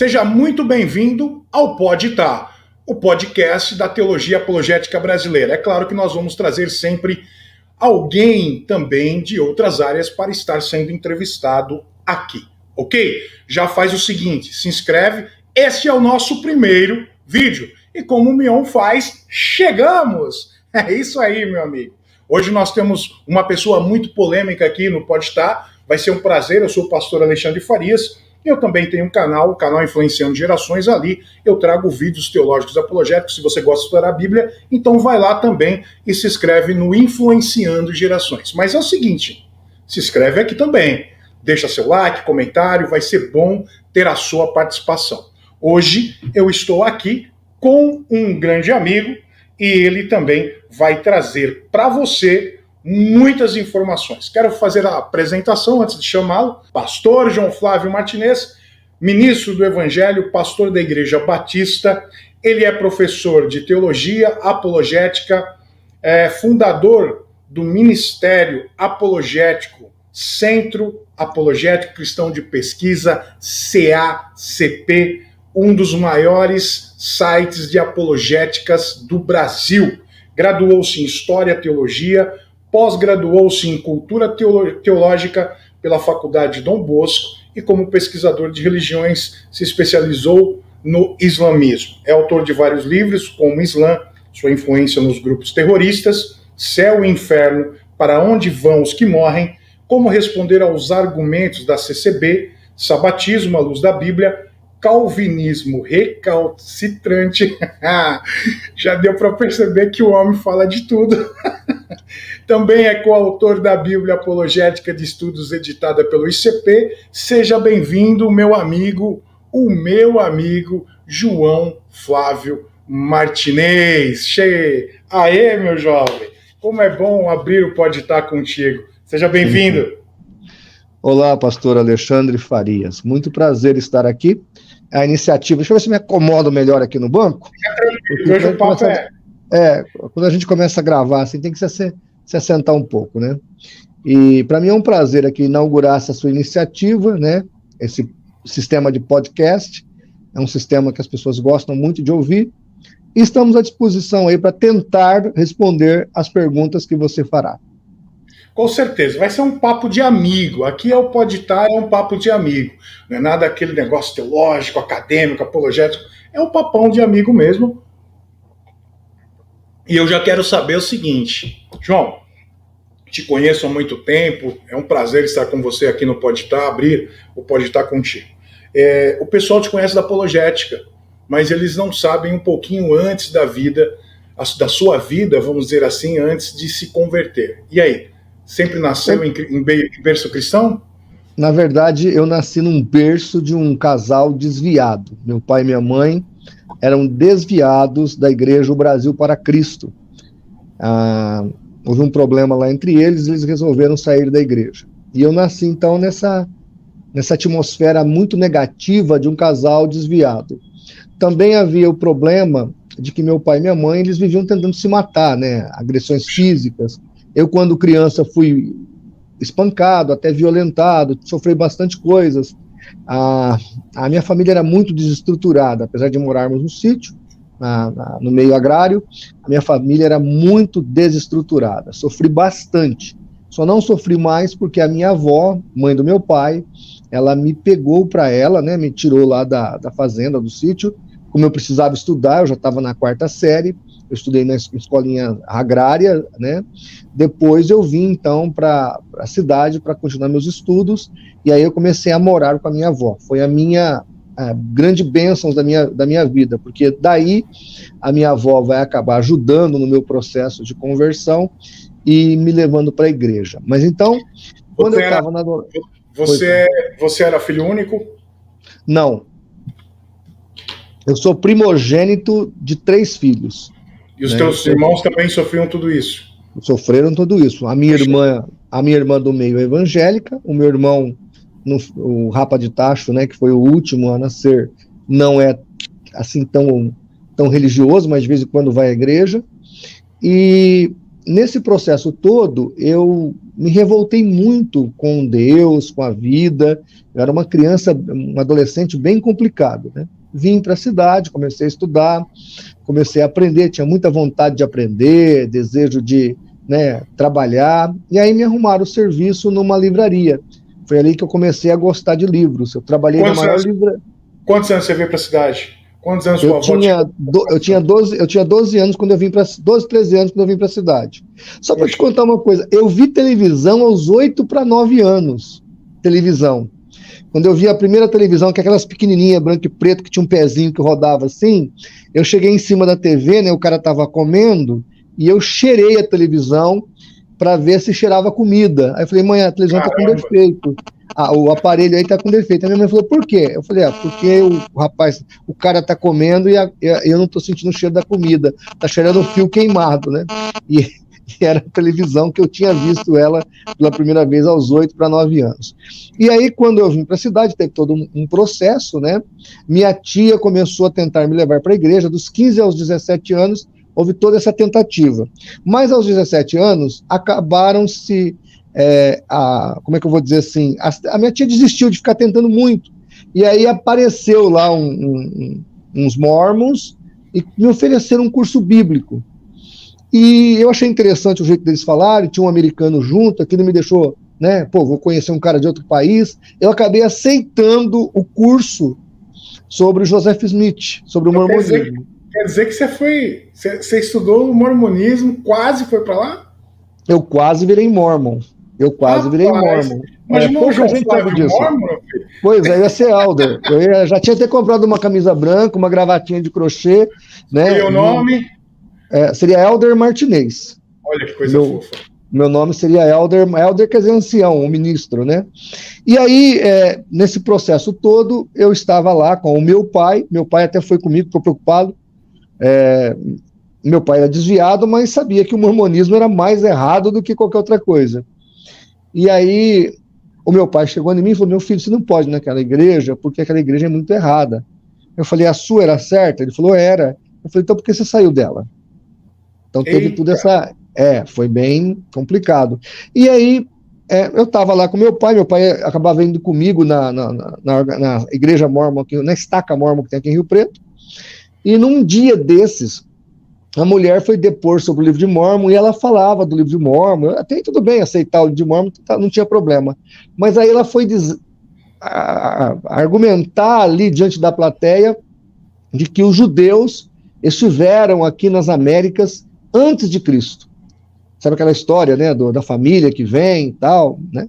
Seja muito bem-vindo ao Pode Tá, o podcast da teologia apologética brasileira. É claro que nós vamos trazer sempre alguém também de outras áreas para estar sendo entrevistado aqui, ok? Já faz o seguinte, se inscreve, este é o nosso primeiro vídeo. E como o Mion faz, chegamos! É isso aí, meu amigo. Hoje nós temos uma pessoa muito polêmica aqui no Pode Tá. Vai ser um prazer, eu sou o pastor Alexandre Farias. Eu também tenho um canal, o canal Influenciando Gerações. Ali eu trago vídeos teológicos apologéticos. Se você gosta de estudar a Bíblia, então vai lá também e se inscreve no Influenciando Gerações. Mas é o seguinte, se inscreve aqui também. Deixa seu like, comentário, vai ser bom ter a sua participação. Hoje eu estou aqui com um grande amigo e ele também vai trazer para você muitas informações. Quero fazer a apresentação antes de chamá-lo. Pastor João Flávio Martinez, ministro do Evangelho, pastor da Igreja Batista. Ele é professor de teologia apologética, fundador do Ministério Apologético, Centro Apologético Cristão de Pesquisa, CACP, um dos maiores sites de apologéticas do Brasil. Graduou-se em História e Teologia, pós-graduou-se em Cultura Teológica pela Faculdade Dom Bosco e, como pesquisador de religiões, se especializou no islamismo. É autor de vários livros, como Islã, sua influência nos grupos terroristas, Céu e Inferno, Para Onde Vão os que Morrem, Como Responder aos Argumentos da CCB, Sabatismo à Luz da Bíblia, Calvinismo Recalcitrante. Já deu para perceber que o homem fala de tudo. Também é coautor da Bíblia Apologética de Estudos, editada pelo ICP. Seja bem-vindo, o meu amigo João Flávio Martinez. Aê, meu jovem! Como é bom abrir o Pode Tá contigo. Seja bem-vindo. Olá, pastor Alexandre Farias. Muito prazer estar aqui. A iniciativa... Deixa eu ver se me acomodo melhor aqui no banco. Hoje o papo quando a gente começa a gravar, assim, tem que se assentar um pouco, né? E para mim é um prazer aqui inaugurar essa sua iniciativa, né? Esse sistema de podcast. É um sistema que as pessoas gostam muito de ouvir. E estamos à disposição aí para tentar responder as perguntas que você fará. Com certeza, vai ser um papo de amigo. Aqui é o Pode Tá, é um papo de amigo. Não é nada aquele negócio teológico, acadêmico, apologético. É um papão de amigo mesmo. E eu já quero saber o seguinte, João, te conheço há muito tempo, é um prazer estar com você aqui no Pode Tá, abrir o Pode Tá contigo. O pessoal te conhece da apologética, mas eles não sabem um pouquinho antes da vida, da sua vida, vamos dizer assim, antes de se converter. E aí, sempre nasceu em berço cristão? Na verdade, eu nasci num berço de um casal desviado. Meu pai e minha mãe eram desviados da Igreja O Brasil para Cristo. Houve um problema lá entre eles resolveram sair da igreja. E eu nasci, então, nessa atmosfera muito negativa de um casal desviado. Também havia o problema de que meu pai e minha mãe, eles viviam tentando se matar, né? Agressões físicas. Eu, quando criança, fui espancado, até violentado, sofri bastante coisas. A minha família era muito desestruturada, apesar de morarmos no sítio, no meio agrário, a minha família era muito desestruturada, sofri bastante. Só não sofri mais porque a minha avó, mãe do meu pai, ela me pegou para ela, né, me tirou lá da fazenda, do sítio. Como eu precisava estudar, eu já estava na 4ª série, eu estudei na escolinha agrária, né? Depois eu vim, então, para a cidade para continuar meus estudos, e aí eu comecei a morar com a minha avó. Foi a grande bênção da minha vida, porque daí a minha avó vai acabar ajudando no meu processo de conversão e me levando para a igreja. Mas então, quando eu estava na... Você era filho único? Não. Eu sou primogênito de 3 filhos. E os teus irmãos também sofriam tudo isso? Sofreram tudo isso. A minha irmã do meio é evangélica, o meu irmão, o Rapa de Tacho, né, que foi o último a nascer, não é assim tão religioso, mas de vez em quando vai à igreja. E nesse processo todo, eu me revoltei muito com Deus, com a vida. Eu era uma criança, um adolescente bem complicado, né? Vim para a cidade, comecei a estudar, comecei a aprender, tinha muita vontade de aprender, desejo de, né, trabalhar, e aí me arrumaram o serviço numa livraria. Foi ali que eu comecei a gostar de livros. Eu trabalhei na maior livraria. Quantos anos você veio para a cidade? Quantos anos sua avó tinha 12 anos quando eu vim para 12, 13 anos quando eu vim para a cidade. Só para te contar uma coisa, eu vi televisão aos 8 para 9 anos. Televisão. Quando eu vi a primeira televisão, que é aquelas pequenininhas, branco e preto, que tinha um pezinho que rodava assim, eu cheguei em cima da TV, né, o cara estava comendo, e eu cheirei a televisão para ver se cheirava comida. Aí eu falei, mãe, a televisão está com defeito. O aparelho aí está com defeito. A minha mãe falou, por quê? Eu falei, porque o cara está comendo e eu não estou sentindo o cheiro da comida. Está cheirando o fio queimado, né? E era a televisão que eu tinha visto ela pela primeira vez aos 8 para 9 anos. E aí, quando eu vim para a cidade, teve todo um processo, né? Minha tia começou a tentar me levar para a igreja, dos 15 aos 17 anos, houve toda essa tentativa. Mas aos 17 anos, acabaram-se, como é que eu vou dizer assim, a minha tia desistiu de ficar tentando muito. E aí apareceu lá uns mormons e me ofereceram um curso bíblico. E eu achei interessante o jeito deles falarem, tinha um americano junto, aquilo me deixou, né, vou conhecer um cara de outro país. Eu acabei aceitando o curso sobre o Joseph Smith, sobre o mormonismo. Quer dizer que você estudou o mormonismo, quase foi para lá? Eu quase virei mormon. Virei mormon. Mas pouca gente sabe disso. Mormon, pois é, eu ia ser elder. Já tinha até comprado uma camisa branca, uma gravatinha de crochê, né? E o nome? Seria Elder Martinez. Olha que coisa fofa. Meu nome seria Elder quer dizer ancião, um ministro, né? E aí, nesse processo todo, eu estava lá com o meu pai até foi comigo, ficou preocupado. Meu pai era desviado, mas sabia que o mormonismo era mais errado do que qualquer outra coisa. E aí, o meu pai chegou em mim e falou, meu filho, você não pode ir naquela igreja, porque aquela igreja é muito errada. Eu falei, a sua era certa? Ele falou, era. Eu falei, então por que você saiu dela? Então teve tudo essa... foi bem complicado. E aí, eu estava lá com meu pai acabava indo comigo na igreja mormon, na estaca mormon que tem aqui em Rio Preto, e num dia desses, a mulher foi depor sobre o livro de Mormon, e ela falava do livro de Mormon, até tudo bem aceitar o livro de Mormon, não tinha problema. Mas aí ela foi argumentar ali diante da plateia de que os judeus estiveram aqui nas Américas antes de Cristo. Sabe aquela história, né, da família que vem e tal, né?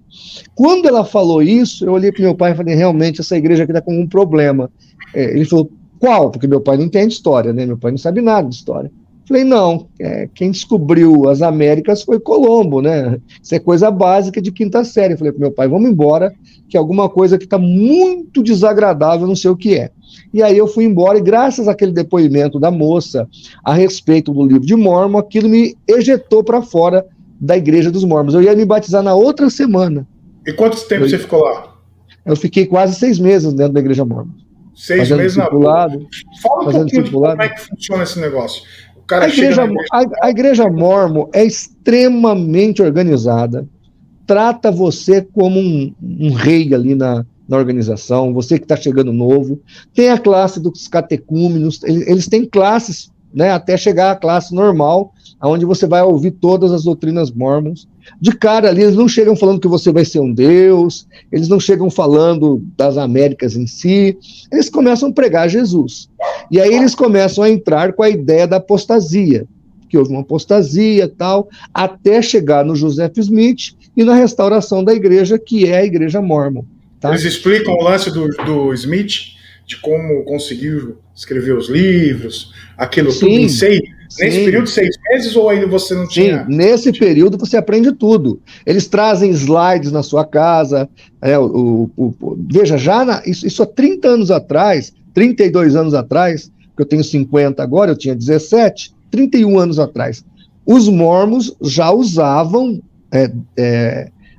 Quando ela falou isso, eu olhei para meu pai e falei, realmente, essa igreja aqui está com um problema. Ele falou, qual? Porque meu pai não entende história, né? Meu pai não sabe nada de história. Falei, não, quem descobriu as Américas foi Colombo, né? Isso é coisa básica de quinta série. Falei para meu pai, vamos embora, que é alguma coisa que está muito desagradável, não sei o que é. E aí eu fui embora, e graças àquele depoimento da moça a respeito do livro de Mormon, aquilo me ejetou para fora da igreja dos Mormons. Eu ia me batizar na outra semana. E quanto tempo você ficou lá? Eu fiquei quase 6 meses dentro da igreja Mormon. 6 meses na rua. Fala um pouquinho de como é que funciona esse negócio. O cara a igreja Mormon é extremamente organizada, trata você como um rei ali na organização, você que está chegando novo. Tem a classe dos catecúmenos, eles têm classes, né, até chegar à classe normal, onde você vai ouvir todas as doutrinas mormons. De cara ali, eles não chegam falando que você vai ser um deus, eles não chegam falando das Américas em si, eles começam a pregar Jesus. E aí eles começam a entrar com a ideia da apostasia, que houve uma apostasia e tal, até chegar no Joseph Smith e na restauração da igreja, que é a igreja mormon. Tá? Eles explicam o lance do Smith, de como conseguiu escrever os livros, aquilo tudo em 6 nesse período de 6 meses, ou ainda você não tinha? Sim, nesse período você aprende tudo. Eles trazem slides na sua casa. Veja, isso há 30 anos atrás, 32 anos atrás, que eu tenho 50 agora, eu tinha 17, 31 anos atrás, os mormons já usavam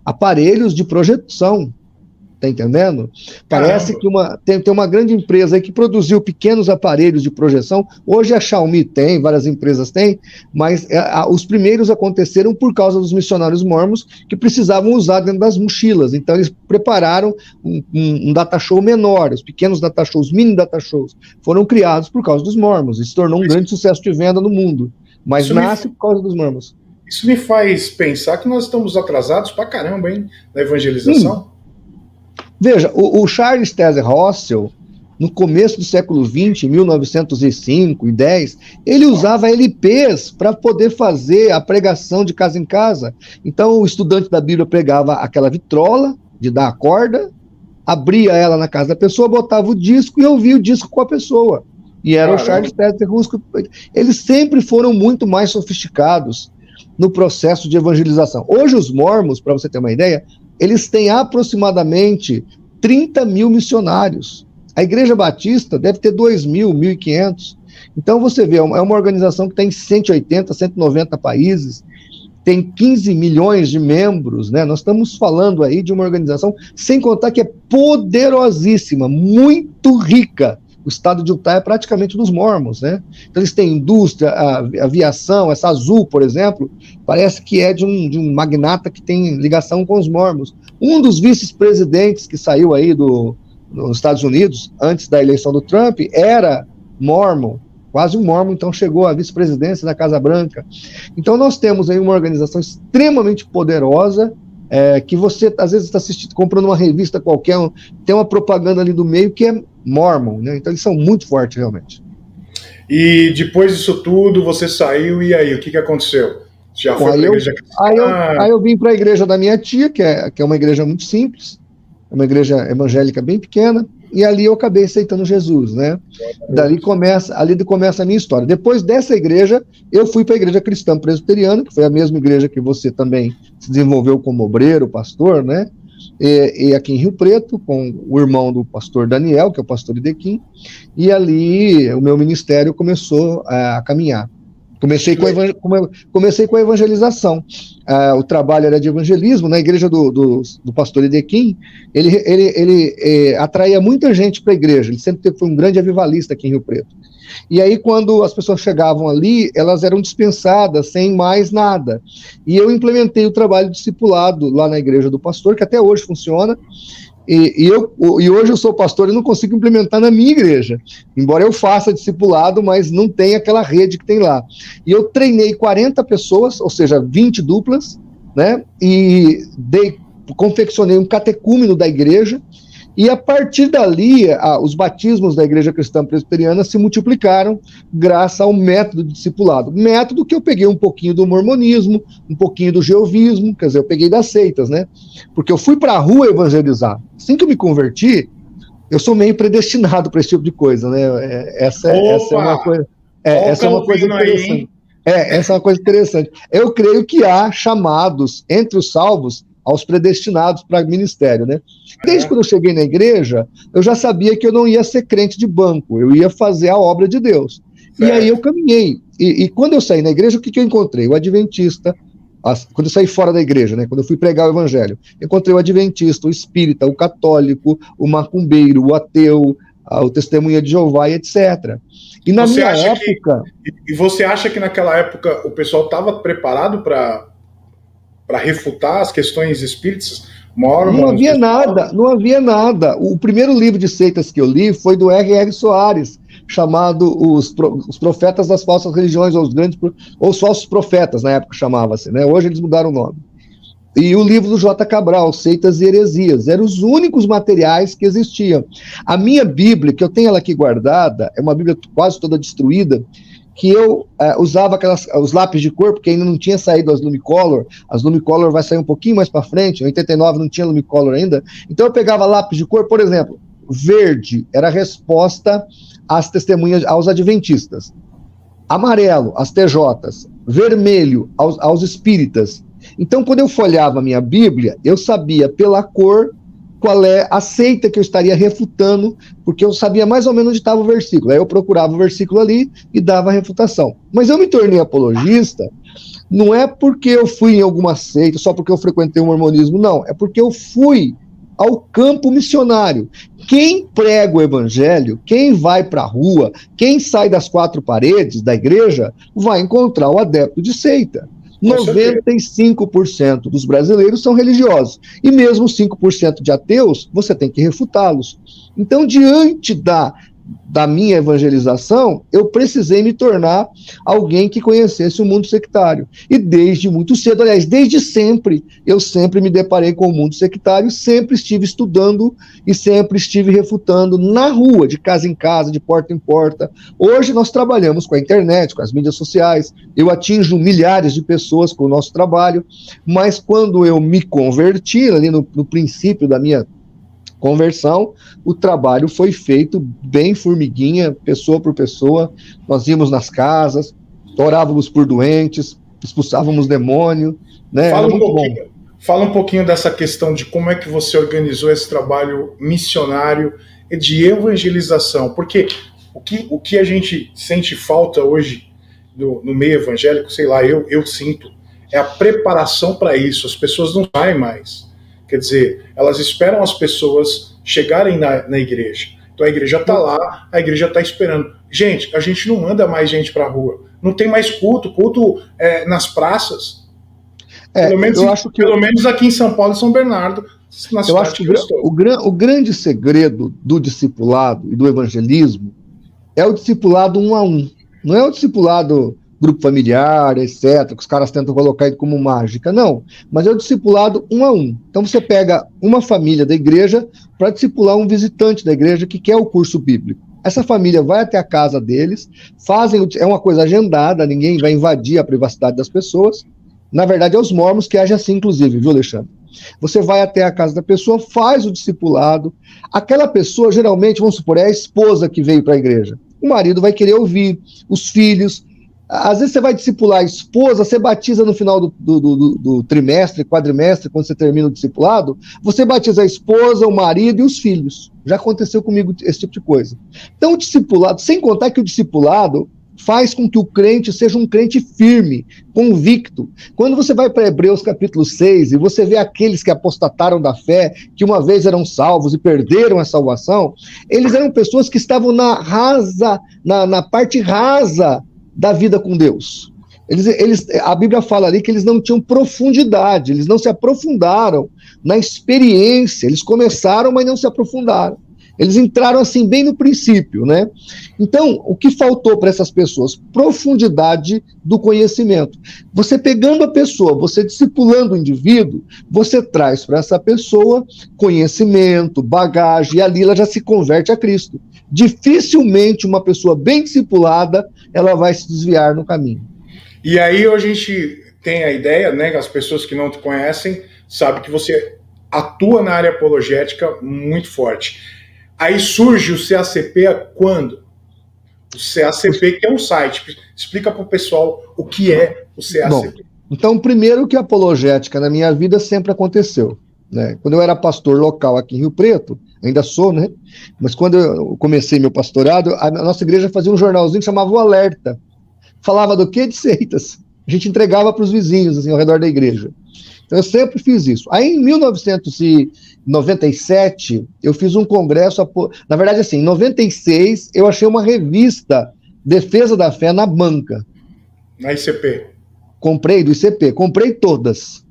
aparelhos de projeção. Tá entendendo? Parece que tem uma grande empresa aí que produziu pequenos aparelhos de projeção. Hoje a Xiaomi tem, várias empresas têm, mas os primeiros aconteceram por causa dos missionários mormons que precisavam usar dentro das mochilas. Então eles prepararam um data show menor. Os pequenos data shows, mini data shows, foram criados por causa dos mormons e se tornou um grande sucesso de venda no mundo. Mas nasce por causa dos mormons. Isso me faz pensar que nós estamos atrasados pra caramba, hein, na evangelização. Veja, o Charles Taze Russell, no começo do século XX, em 1905 e 10, ele usava LPs para poder fazer a pregação de casa em casa. Então, o estudante da Bíblia pregava aquela vitrola de dar a corda, abria ela na casa da pessoa, botava o disco e ouvia o disco com a pessoa. E era o Charles Taze Russell. Eles sempre foram muito mais sofisticados no processo de evangelização. Hoje, os mormons, para você ter uma ideia, eles têm aproximadamente 30 mil missionários. A Igreja Batista deve ter 2.000, 1.500. Então, você vê, é uma organização que tem 180, 190 países, tem 15 milhões de membros, né? Nós estamos falando aí de uma organização, sem contar que é poderosíssima, muito rica. O estado de Utah é praticamente dos mormons, né? Então eles têm indústria, a aviação, essa Azul, por exemplo, parece que é de um magnata que tem ligação com os mormons. Um dos vice-presidentes que saiu aí dos Estados Unidos, antes da eleição do Trump, era mormon, quase um mormon, então chegou à vice-presidência da Casa Branca. Então nós temos aí uma organização extremamente poderosa, que você, às vezes, está comprando uma revista qualquer, tem uma propaganda ali do meio que é mormon, né? Então eles são muito fortes, realmente. E depois disso tudo, você saiu, e aí, o que aconteceu? Já foi para a igreja cristã? Aí eu vim para a igreja da minha tia, que é uma igreja muito simples, é uma igreja evangélica bem pequena, e ali eu acabei aceitando Jesus, né? Ali começa a minha história. Depois dessa igreja, eu fui para a igreja cristã presbiteriana, que foi a mesma igreja que você também se desenvolveu como obreiro, pastor, né? E aqui em Rio Preto, com o irmão do pastor Daniel, que é o pastor Idequim, e ali o meu ministério começou a caminhar. Comecei com a evangelização. O trabalho era de evangelismo. Na igreja do pastor Idequim, ele atraía muita gente para a igreja. Ele sempre foi um grande avivalista aqui em Rio Preto. E aí, quando as pessoas chegavam ali, elas eram dispensadas sem mais nada. E eu implementei o trabalho discipulado lá na igreja do pastor, que até hoje funciona. E hoje eu sou pastor e não consigo implementar na minha igreja, embora eu faça discipulado, mas não tem aquela rede que tem lá. E eu treinei 40 pessoas, ou seja, 20 duplas, né? E confeccionei um catecúmeno da igreja, e a partir dali, os batismos da Igreja Cristã Presbiteriana se multiplicaram graças ao método de discipulado. Método que eu peguei um pouquinho do mormonismo, um pouquinho do jeovismo, quer dizer, eu peguei das seitas, né? Porque eu fui para a rua evangelizar. Assim que eu me converti, eu sou meio predestinado para esse tipo de coisa, né? Essa é uma coisa. Essa é uma coisa interessante. Essa é uma coisa interessante. Eu creio que há chamados entre os salvos aos predestinados para ministério, né? Desde quando eu cheguei na igreja, eu já sabia que eu não ia ser crente de banco, eu ia fazer a obra de Deus. E aí eu caminhei. E quando eu saí na igreja, o que eu encontrei? O adventista, quando eu saí fora da igreja, né? Quando eu fui pregar o evangelho, encontrei o adventista, o espírita, o católico, o macumbeiro, o ateu, o testemunha de Jeová, e etc. E na minha época... E você acha que naquela época o pessoal estava preparado para refutar as questões espíritas? Não havia nada. O primeiro livro de seitas que eu li foi do R.R. Soares, chamado Os Profetas das Falsas Religiões, ou os Falsos Profetas, na época chamava-se, né? Hoje eles mudaram o nome. E o livro do J. Cabral, Seitas e Heresias, eram os únicos materiais que existiam. A minha Bíblia, que eu tenho ela aqui guardada, é uma Bíblia quase toda destruída, que eu usava os lápis de cor, porque ainda não tinha saído as Lumicolor. As Lumicolor vai sair um pouquinho mais para frente, em 89 não tinha Lumicolor ainda. Então eu pegava lápis de cor, por exemplo, verde era a resposta às testemunhas, aos adventistas. Amarelo, às TJs. Vermelho, aos espíritas. Então, quando eu folhava a minha Bíblia, eu sabia pela cor qual é a seita que eu estaria refutando, porque eu sabia mais ou menos onde estava o versículo. Aí eu procurava o versículo ali e dava a refutação. Mas eu me tornei apologista, não é porque eu fui em alguma seita, só porque eu frequentei o mormonismo, não. É porque eu fui ao campo missionário. Quem prega o evangelho, quem vai para a rua, quem sai das quatro paredes da igreja, vai encontrar o adepto de seita. 95% dos brasileiros são religiosos. E mesmo 5% de ateus, você tem que refutá-los. Então, diante da minha evangelização, eu precisei me tornar alguém que conhecesse o mundo sectário. E desde muito cedo, aliás, desde sempre, eu sempre me deparei com o mundo sectário, sempre estive estudando e sempre estive refutando na rua, de casa em casa, de porta em porta. Hoje nós trabalhamos com a internet, com as mídias sociais, eu atinjo milhares de pessoas com o nosso trabalho, mas quando eu me converti, ali no princípio da minha conversão, o trabalho foi feito bem formiguinha, pessoa por pessoa. Nós íamos nas casas, orávamos por doentes, expulsávamos demônio, né? Fala um pouquinho dessa questão de como é que você organizou esse trabalho missionário e de evangelização, porque o que a gente sente falta hoje no meio evangélico, sei lá, eu sinto, é a preparação para isso. As pessoas não saem mais. Quer dizer, elas esperam as pessoas chegarem na igreja. Então a igreja está lá, a igreja está esperando. Gente, a gente não manda mais gente para a rua. Não tem mais culto nas praças. Pelo menos aqui em São Paulo e São Bernardo, na eu acho que o grande segredo do discipulado e do evangelismo é o discipulado 1 a 1. Não é o discipulado grupo familiar, etc., que os caras tentam colocar ele como mágica, não, mas é o discipulado 1 a 1. Então você pega uma família da igreja para discipular um visitante da igreja que quer o curso bíblico. Essa família vai até a casa deles, é uma coisa agendada, ninguém vai invadir a privacidade das pessoas. Na verdade, é os mormons que agem assim, inclusive, viu, Alexandre? Você vai até a casa da pessoa, faz o discipulado, aquela pessoa, geralmente, vamos supor, é a esposa que veio para a igreja. O marido vai querer ouvir, os filhos. Às vezes você vai discipular a esposa, você batiza no final do trimestre, quadrimestre, quando você termina o discipulado, você batiza a esposa, o marido e os filhos. Já aconteceu comigo esse tipo de coisa. Então o discipulado, sem contar que o discipulado faz com que o crente seja um crente firme, convicto. Quando você vai para Hebreus capítulo 6 e você vê aqueles que apostataram da fé, que uma vez eram salvos e perderam a salvação, eles eram pessoas que estavam na parte rasa da vida com Deus. A Bíblia fala ali que eles não tinham profundidade, eles não se aprofundaram na experiência, eles começaram, mas não se aprofundaram. Eles entraram assim bem no princípio, né? Então, o que faltou para essas pessoas? Profundidade do conhecimento. Você pegando a pessoa, você discipulando o indivíduo, você traz para essa pessoa conhecimento, bagagem, e ali ela já se converte a Cristo. Dificilmente uma pessoa bem discipulada, ela vai se desviar no caminho. E aí a gente tem a ideia, né, que as pessoas que não te conhecem sabem que você atua na área apologética muito forte. Aí surge o CACP quando? O CACP, que é um site. Explica para o pessoal o que é o CACP. Bom, então, primeiro que a apologética na minha vida sempre aconteceu, né? Quando eu era pastor local aqui em Rio Preto, ainda sou, né? Mas quando eu comecei meu pastorado, a nossa igreja fazia um jornalzinho que chamava O Alerta. Falava do quê? De seitas. A gente entregava para os vizinhos, assim, ao redor da igreja. Então, eu sempre fiz isso. Aí, em 1997, eu fiz um congresso, na verdade, assim, em 96, eu achei uma revista Defesa da Fé na banca. Na ICP. Comprei, do ICP, comprei todas.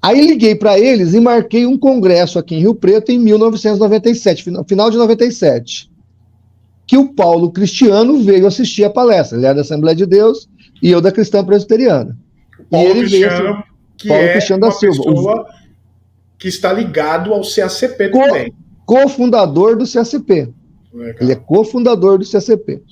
Aí liguei para eles e marquei um congresso aqui em Rio Preto em 1997, final de 97, que o Paulo Cristiano veio assistir a palestra. Ele era da Assembleia de Deus e eu da Cristã Presbiteriana. Paulo Cristiano, Paulo Cristiano da Silva, pessoa que está ligado ao CACP também. Cofundador do CACP. Legal. Ele é cofundador do CACP.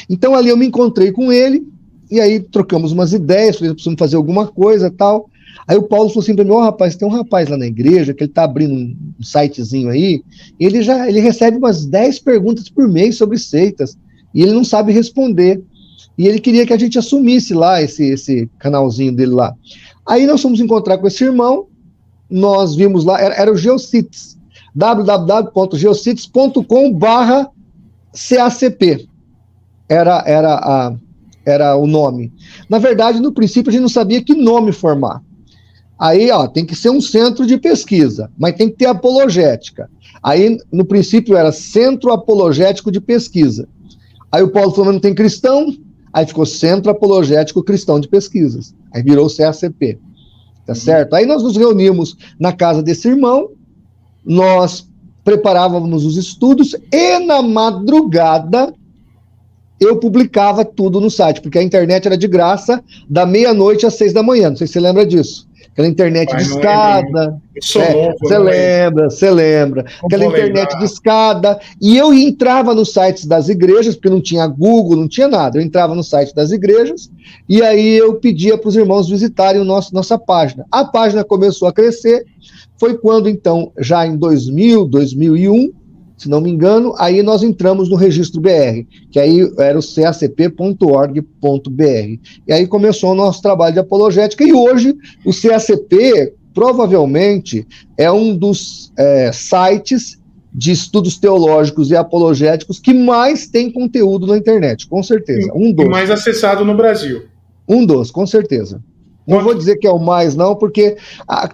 Então ali eu me encontrei com ele e aí trocamos umas ideias, falei, precisamos fazer alguma coisa e tal. Aí o Paulo falou assim para mim, rapaz, tem um rapaz lá na igreja que ele tá abrindo um sitezinho aí, ele recebe umas 10 perguntas por mês sobre seitas e ele não sabe responder. E ele queria que a gente assumisse lá esse canalzinho dele lá. Aí nós fomos encontrar com esse irmão, nós vimos lá, era o Geocities, www.geocities.com/CACP, era o nome. Na verdade, no princípio, a gente não sabia que nome formar. Aí, ó, tem que ser um centro de pesquisa, mas tem que ter apologética. Aí, no princípio, era Centro Apologético de Pesquisa. Aí o Paulo falou, mas não tem cristão? Aí ficou Centro Apologético Cristão de Pesquisas. Aí virou o CACP, tá certo? Aí nós nos reunimos na casa desse irmão, nós preparávamos os estudos e na madrugada eu publicava tudo no site, porque a internet era de graça da meia-noite às 6 da manhã, não sei se você lembra disso. Aquela internet de escada. Você lembra. Aquela internet de escada. E eu entrava nos sites das igrejas, porque não tinha Google, não tinha nada. Eu entrava no site das igrejas e aí eu pedia para os irmãos visitarem nossa página. A página começou a crescer. Foi quando, então, já em 2000, 2001, se não me engano, aí nós entramos no registro BR, que aí era o cacp.org.br. E aí começou o nosso trabalho de apologética, e hoje o CACP provavelmente é um dos sites de estudos teológicos e apologéticos que mais tem conteúdo na internet, com certeza. E mais acessado no Brasil. Com certeza. Não vou dizer que é o mais, não, porque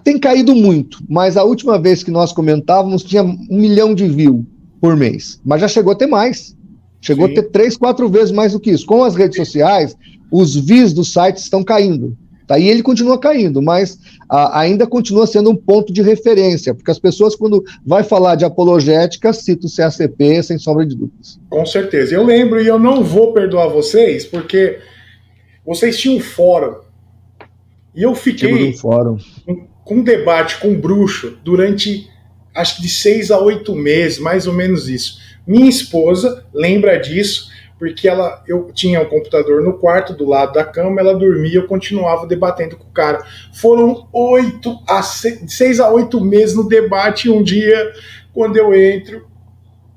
tem caído muito, mas a última vez que nós comentávamos tinha 1 milhão de views por mês, mas já chegou a ter mais. Chegou a ter 3, 4 vezes mais do que isso. Com as redes sociais, os views do site estão caindo. Tá? E ele continua caindo, mas ainda continua sendo um ponto de referência, porque as pessoas, quando vai falar de apologética, citam o CACP sem sombra de dúvidas. Com certeza. Eu lembro, e eu não vou perdoar vocês, porque vocês tinham um fórum. E eu fiquei com um debate com o Bruxo durante, acho que de 6 a 8 meses, mais ou menos isso. Minha esposa lembra disso, porque eu tinha um computador no quarto, do lado da cama, ela dormia, eu continuava debatendo com o cara. Foram 6 a 8 meses no debate, e um dia, quando eu entro,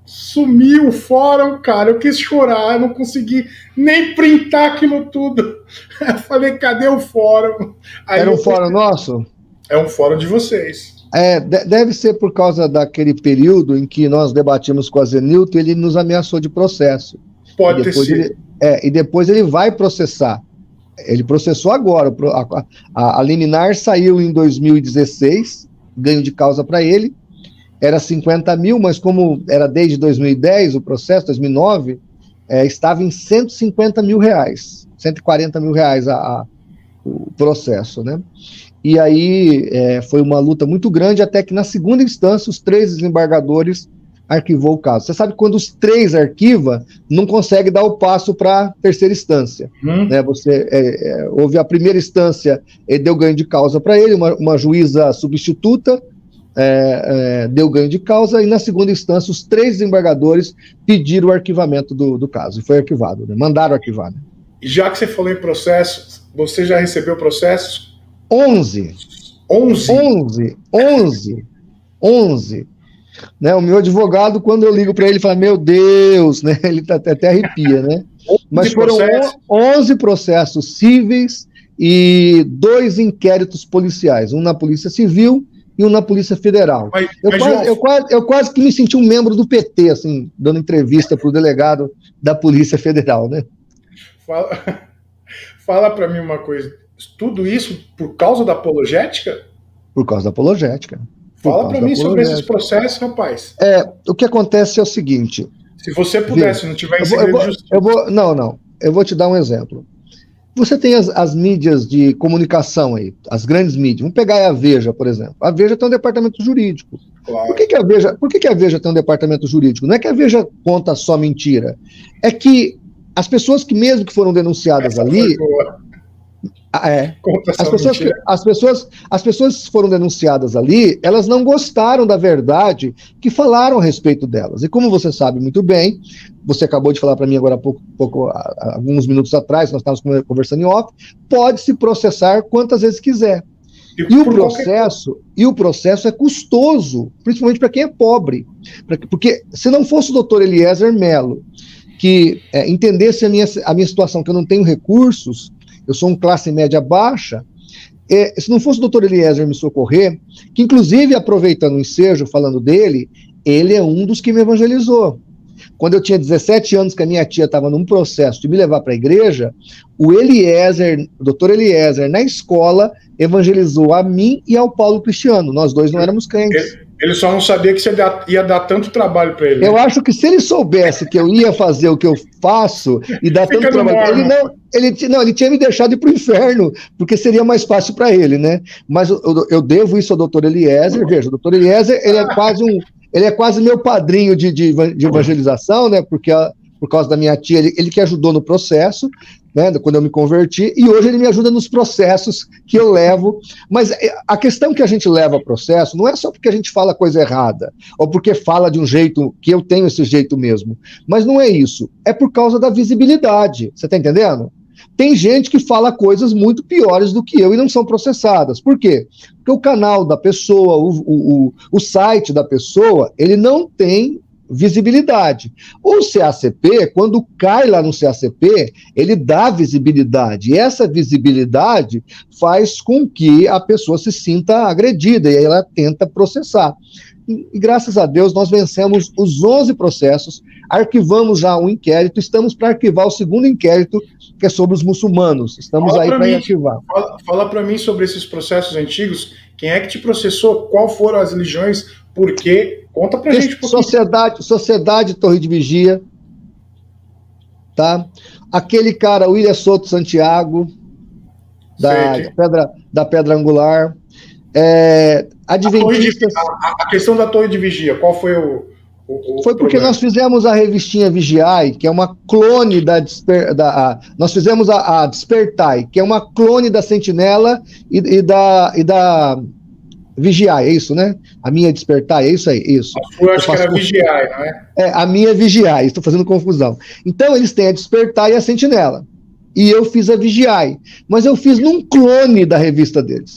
sumiu o fórum, cara, eu quis chorar, eu não consegui nem printar aquilo tudo. Eu falei, cadê o fórum? Aí era um fórum nosso? É um fórum de vocês. Deve ser por causa daquele período em que nós debatimos com a Zenilton, ele nos ameaçou de processo. Pode ter sido. E depois ele vai processar. Ele processou agora. A liminar saiu em 2016, ganho de causa para ele. Era 50 mil, mas como era desde 2010 o processo, 2009, estava em 150 mil reais, 140 mil reais o processo, né? E aí foi uma luta muito grande, até que na segunda instância os 3 desembargadores arquivou o caso. Você sabe que quando os 3 arquiva, não consegue dar o passo para a terceira instância. Né? Houve a primeira instância, deu ganho de causa para ele, uma juíza substituta, deu ganho de causa, e na segunda instância os 3 desembargadores pediram o arquivamento do caso, e foi arquivado, né? Mandaram arquivar. Né? Já que você falou em processos, você já recebeu processos? 11. Né? O meu advogado, quando eu ligo para ele, fala, meu Deus, né? Ele até arrepia, né? Mas foram 11 processos cíveis e 2 inquéritos policiais, um na Polícia Civil e um na Polícia Federal. Eu quase que me senti um membro do PT, assim, dando entrevista para o delegado da Polícia Federal, né? Fala para mim uma coisa, tudo isso por causa da apologética? Por causa da apologética. Fala para mim sobre esses processos, rapaz. O que acontece é o seguinte... Se você pudesse, não tiver em segredo de justiça... Eu vou te dar um exemplo. Você tem as mídias de comunicação aí, as grandes mídias. Vamos pegar a Veja, por exemplo. A Veja tem um departamento jurídico. Claro. Por que a Veja tem um departamento jurídico? Não é que a Veja conta só mentira. É que as pessoas que mesmo que foram denunciadas ali... As pessoas que foram denunciadas ali, elas não gostaram da verdade que falaram a respeito delas. E como você sabe muito bem, você acabou de falar para mim agora há alguns minutos atrás, nós estávamos conversando em off, pode se processar quantas vezes quiser. E o processo é custoso, principalmente para quem é pobre. Porque se não fosse o doutor Eliezer Mello, que entendesse a minha situação, que eu não tenho recursos, eu sou um classe média baixa, se não fosse o doutor Eliezer me socorrer, que inclusive, aproveitando o ensejo, falando dele, ele é um dos que me evangelizou. quando eu tinha 17 anos, que a minha tia estava num processo de me levar para a igreja, o Eliezer, o doutor Eliezer, na escola, evangelizou a mim e ao Paulo Cristiano. Nós dois não éramos crentes. Ele só não sabia que você ia dar tanto trabalho para ele. Eu acho que se ele soubesse que eu ia fazer o que eu faço e dar tanto trabalho para ele, ele tinha me deixado ir para o inferno, porque seria mais fácil para ele, né? Mas eu devo isso ao doutor Eliezer. Veja, o doutor Eliezer, ele é quase meu padrinho de evangelização, né? Porque por causa da minha tia, ele que ajudou no processo, né, quando eu me converti, e hoje ele me ajuda nos processos que eu levo. Mas a questão que a gente leva a processo não é só porque a gente fala coisa errada, ou porque fala de um jeito que eu tenho esse jeito mesmo, mas não é isso, é por causa da visibilidade, você está entendendo? Tem gente que fala coisas muito piores do que eu e não são processadas. Por quê? Porque o canal da pessoa, o site da pessoa, ele não tem visibilidade. O CACP, quando cai lá no CACP, ele dá visibilidade. E essa visibilidade faz com que a pessoa se sinta agredida e aí ela tenta processar. E graças a Deus nós vencemos os 11 processos, arquivamos já um inquérito, estamos para arquivar o segundo inquérito, que é sobre os muçulmanos. Estamos aí para arquivar. Fala para mim sobre esses processos antigos. Quem é que te processou? Qual foram as religiões? Por quê? Conta pra gente. Sociedade Torre de Vigia, tá? Aquele cara, William Souto Santiago, da Pedra Angular. Adventistas. A questão da Torre de Vigia, qual foi o foi porque nós fizemos a revistinha Vigiai, que é uma clone nós fizemos a Despertai, que é uma clone da Sentinela e da Vigiai, é isso, né? A minha Despertai, é isso aí, isso. Eu acho que era Vigiai, não é? A minha é Vigiai, estou fazendo confusão. Então, eles têm a Despertai e a Sentinela. E eu fiz a Vigiai, mas eu fiz num clone da revista deles.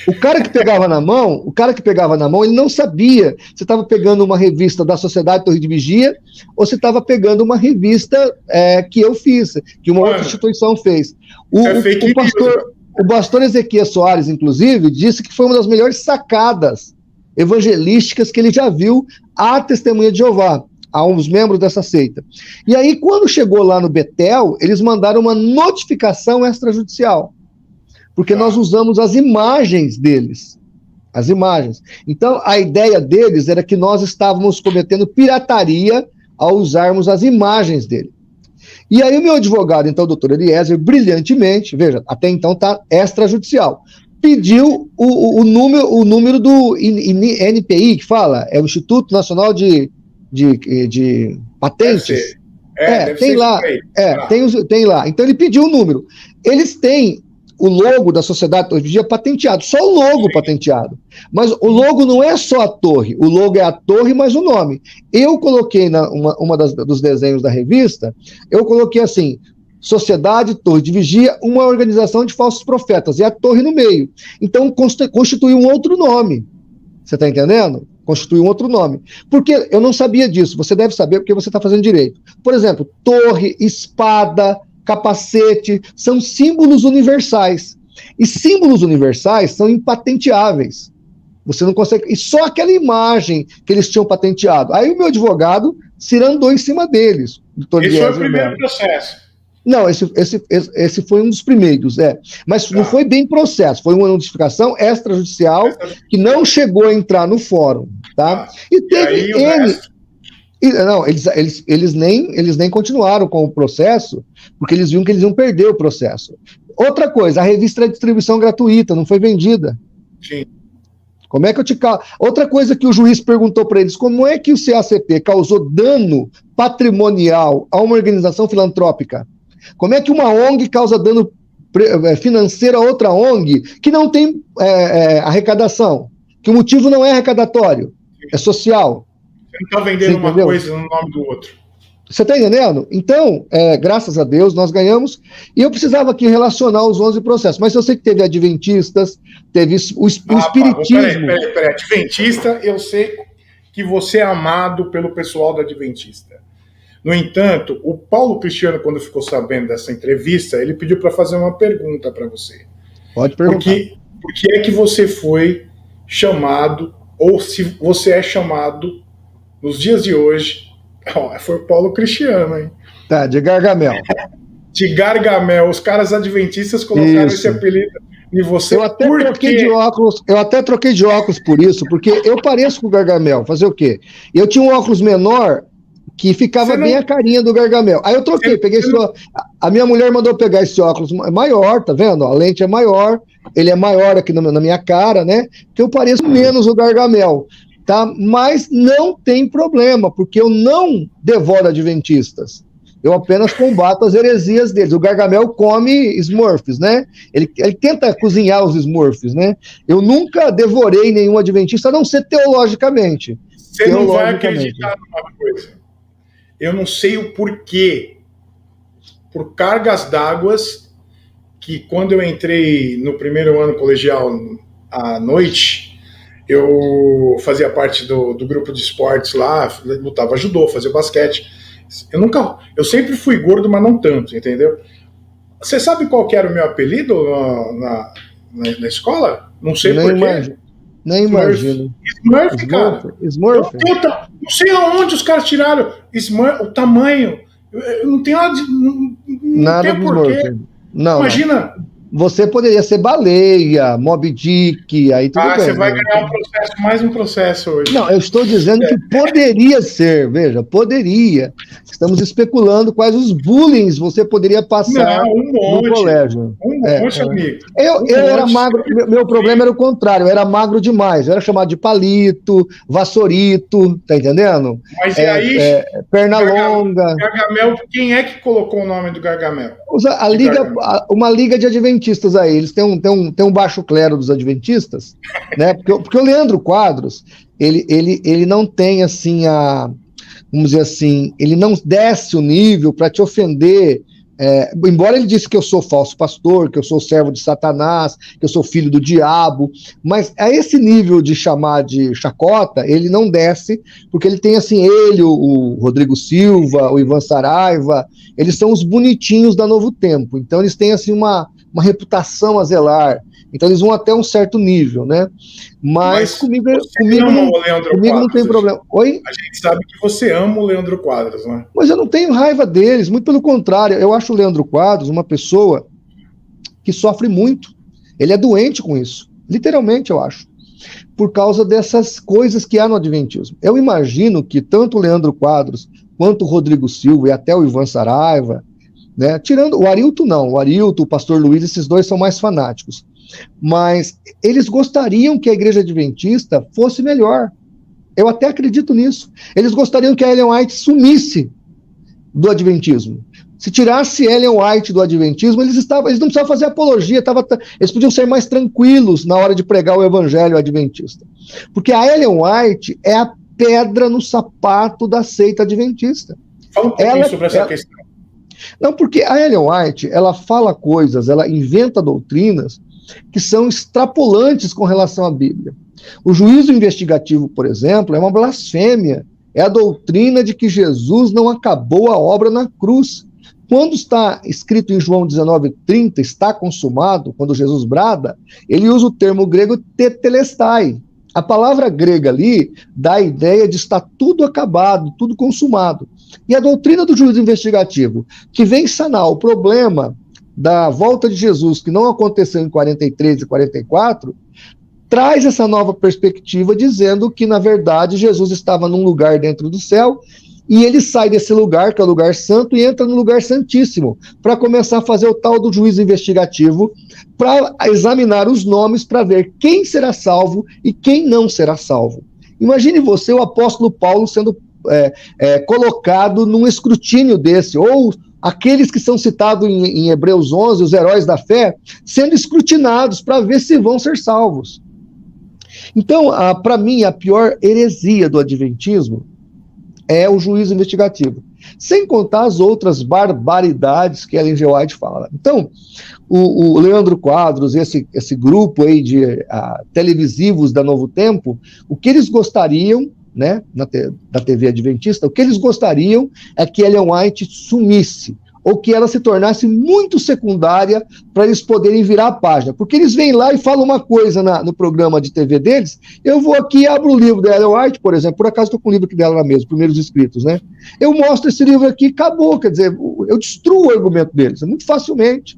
O cara que pegava na mão, ele não sabia se estava pegando uma revista da Sociedade Torre de Vigia ou se estava pegando uma revista que eu fiz, que uma outra instituição fez. O pastor Ezequias Soares, inclusive, disse que foi uma das melhores sacadas evangelísticas que ele já viu à Testemunha de Jeová, a uns membros dessa seita. E aí, quando chegou lá no Betel, eles mandaram uma notificação extrajudicial, porque nós usamos as imagens deles. As imagens. Então, a ideia deles era que nós estávamos cometendo pirataria ao usarmos as imagens dele. E aí o meu advogado, então, o doutor Eliezer, brilhantemente, veja, até então está extrajudicial, pediu o número do NPI, que fala, é o Instituto Nacional de Patentes. Tem lá. Tem lá. Então ele pediu o número. Eles têm o logo da Sociedade Torre de Vigia patenteado, só o logo patenteado. Mas o logo não é só a torre, o logo é a torre mais o nome. Eu coloquei dos desenhos da revista, eu coloquei assim, Sociedade Torre de Vigia, uma organização de falsos profetas, e a torre no meio. Então constitui um outro nome. Você está entendendo? Constitui um outro nome. Porque eu não sabia disso, você deve saber porque você está fazendo direito. Por exemplo, torre, espada, capacete, são símbolos universais. E símbolos universais são impatenteáveis. Você não consegue... E só aquela imagem que eles tinham patenteado. Aí o meu advogado se andou em cima deles. Esse foi o primeiro processo. Não, esse foi um dos primeiros, Mas não foi bem processo, foi uma notificação extrajudicial que não chegou a entrar no fórum, tá? E teve eles nem continuaram com o processo, porque eles viam que eles iam perder o processo. Outra coisa, a revista é distribuição gratuita, não foi vendida. Sim. Como é que Outra coisa que o juiz perguntou para eles, como é que o CACP causou dano patrimonial a uma organização filantrópica? Como é que uma ONG causa dano financeiro a outra ONG que não tem arrecadação? Que o motivo não é arrecadatório, é social. Você não está vendendo uma coisa no nome do outro. Você está entendendo? Então, graças a Deus, nós ganhamos. E eu precisava aqui relacionar os 11 processos. Mas eu sei que teve adventistas, teve o espiritismo. Peraí. Adventista, eu sei que você é amado pelo pessoal da Adventista. No entanto, o Paulo Cristiano, quando ficou sabendo dessa entrevista, ele pediu para fazer uma pergunta para você. Pode perguntar. Por que é que você foi chamado, ou se você é chamado, nos dias de hoje, Ó, foi o Paulo Cristiano, hein? Tá, de Gargamel. De Gargamel. Os caras adventistas colocaram esse apelido em você. Eu até troquei de óculos por isso, porque eu pareço com o Gargamel. Fazer o quê? Eu tinha um óculos menor que ficava bem a carinha do Gargamel. Aí eu troquei, peguei esse óculos. A minha mulher mandou pegar esse óculos maior, tá vendo? A lente é maior, ele é maior aqui na minha cara, né? Que eu pareço menos o Gargamel, tá? Mas não tem problema, porque eu não devoro adventistas. Eu apenas combato as heresias deles. O Gargamel come Smurfs, né? Ele tenta cozinhar os Smurfs, né? Eu nunca devorei nenhum adventista, a não ser teologicamente. Você não vai acreditar numa coisa. Eu não sei o porquê. Por cargas d'água, que quando eu entrei no primeiro ano colegial à noite, eu fazia parte do grupo de esportes lá, lutava judô, fazia basquete. Eu sempre fui gordo, mas não tanto, entendeu? Você sabe qual que era o meu apelido na escola? Não sei porquê. Nem imagino. Smurf, cara. Smurf? Não sei aonde os caras tiraram Smurf, o tamanho. Eu não tenho nada tem porquê. Não, imagina. Você poderia ser Baleia, Moby Dick, aí tudo bem. Você vai ganhar um processo, mais um processo hoje. Não, eu estou dizendo que poderia ser, veja, poderia. Estamos especulando quais os bullying você poderia passar no colégio. Um monte, amigo. Eu era magro, meu problema era o contrário, eu era magro demais, eu era chamado de palito, vassourito, tá entendendo? Mas e aí? Perna longa. Gargamel, quem é que colocou o nome do Gargamel? Uma liga de adventistas aí, eles têm um baixo clero dos adventistas, né? Porque o Leandro Quadros, ele não tem assim vamos dizer assim, ele não desce o nível para te ofender, embora ele disse que eu sou falso pastor, que eu sou servo de Satanás, que eu sou filho do diabo, mas a esse nível de chamar de chacota, ele não desce, porque ele tem assim, o Rodrigo Silva, o Ivan Saraiva, eles são os bonitinhos da Novo Tempo, então eles têm assim uma reputação a zelar, então eles vão até um certo nível, né? Mas comigo não tem problema. Oi? A gente sabe que você ama o Leandro Quadros, né? Mas eu não tenho raiva deles, muito pelo contrário, eu acho o Leandro Quadros uma pessoa que sofre muito, ele é doente com isso, literalmente eu acho, por causa dessas coisas que há no adventismo. Eu imagino que tanto o Leandro Quadros, quanto o Rodrigo Silva e até o Ivan Saraiva, né, tirando o Arilton não, o pastor Luiz, esses dois são mais fanáticos, mas eles gostariam que a igreja adventista fosse melhor. Eu até acredito nisso. Eles gostariam que a Ellen White sumisse do adventismo. Se tirasse Ellen White do adventismo, eles não precisavam fazer apologia, eles podiam ser mais tranquilos na hora de pregar o evangelho adventista. Porque a Ellen White é a pedra no sapato da seita adventista. Fala um pouquinho sobre essa questão. Não, porque a Ellen White, ela fala coisas, ela inventa doutrinas que são extrapolantes com relação à Bíblia. O juízo investigativo, por exemplo, é uma blasfêmia. É a doutrina de que Jesus não acabou a obra na cruz. Quando está escrito em João 19:30, está consumado, quando Jesus brada, ele usa o termo grego tetelestai. A palavra grega ali dá a ideia de estar tudo acabado, tudo consumado. E a doutrina do juízo investigativo, que vem sanar o problema da volta de Jesus, que não aconteceu em 43 e 44, traz essa nova perspectiva, dizendo que, na verdade, Jesus estava num lugar dentro do céu, e ele sai desse lugar, que é o lugar santo, e entra no lugar santíssimo, para começar a fazer o tal do juízo investigativo, para examinar os nomes, para ver quem será salvo e quem não será salvo. Imagine você, o apóstolo Paulo, sendo colocado num escrutínio desse, ou aqueles que são citados em Hebreus 11, os heróis da fé, sendo escrutinados para ver se vão ser salvos. Então, para mim, a pior heresia do adventismo é o juízo investigativo, sem contar as outras barbaridades que Ellen G. White fala. Então, o Leandro Quadros, esse grupo aí de televisivos da Novo Tempo, o que eles gostariam, né, da TV adventista, o que eles gostariam é que Ellen White sumisse, ou que ela se tornasse muito secundária para eles poderem virar a página. Porque eles vêm lá e falam uma coisa no programa de TV deles, eu vou aqui e abro o livro da Ellen White, por exemplo, por acaso estou com o livro aqui dela na mesa, Primeiros Escritos, né? Eu mostro esse livro aqui, acabou, quer dizer, eu destruo o argumento deles, muito facilmente.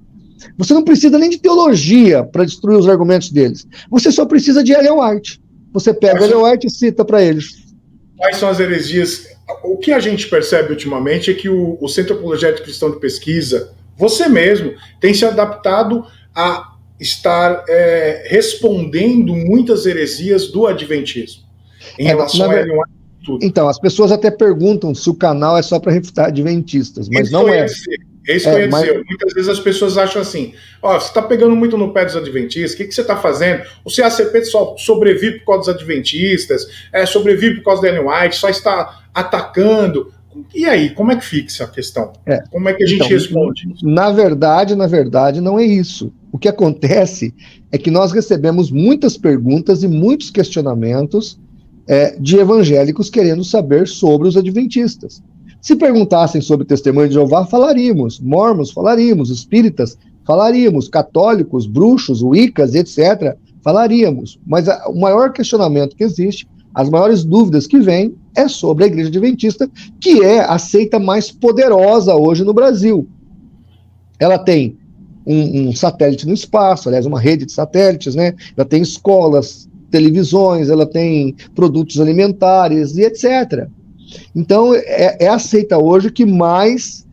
Você não precisa nem de teologia para destruir os argumentos deles, você só precisa de Ellen White. Você pega Ellen White e cita para eles. Quais são as heresias? O que a gente percebe ultimamente é que o Centro Apologético Cristão de Pesquisa, você mesmo, tem se adaptado a estar respondendo muitas heresias do adventismo. Em relação a Ellen White e tudo. Então, as pessoas até perguntam se o canal é só para refutar adventistas, mas isso não é. É isso que eu ia dizer. Muitas vezes as pessoas acham assim, você está pegando muito no pé dos adventistas, o que você está fazendo? O CACP só sobrevive por causa dos adventistas, sobrevive por causa da Ellen White, só está atacando. E aí, como é que fica essa questão? Como é que a gente responde? Na verdade, não é isso. O que acontece é que nós recebemos muitas perguntas e muitos questionamentos de evangélicos querendo saber sobre os adventistas. Se perguntassem sobre Testemunho de Jeová, falaríamos. Mormons, falaríamos. Espíritas, falaríamos. Católicos, bruxos, wiccas, etc., falaríamos. Mas o maior questionamento que existe, as maiores dúvidas que vêm, é sobre a Igreja Adventista, que é a seita mais poderosa hoje no Brasil. Ela tem um satélite no espaço, aliás, uma rede de satélites, né? Ela tem escolas, televisões, ela tem produtos alimentares e etc. Então, é a seita hoje que mais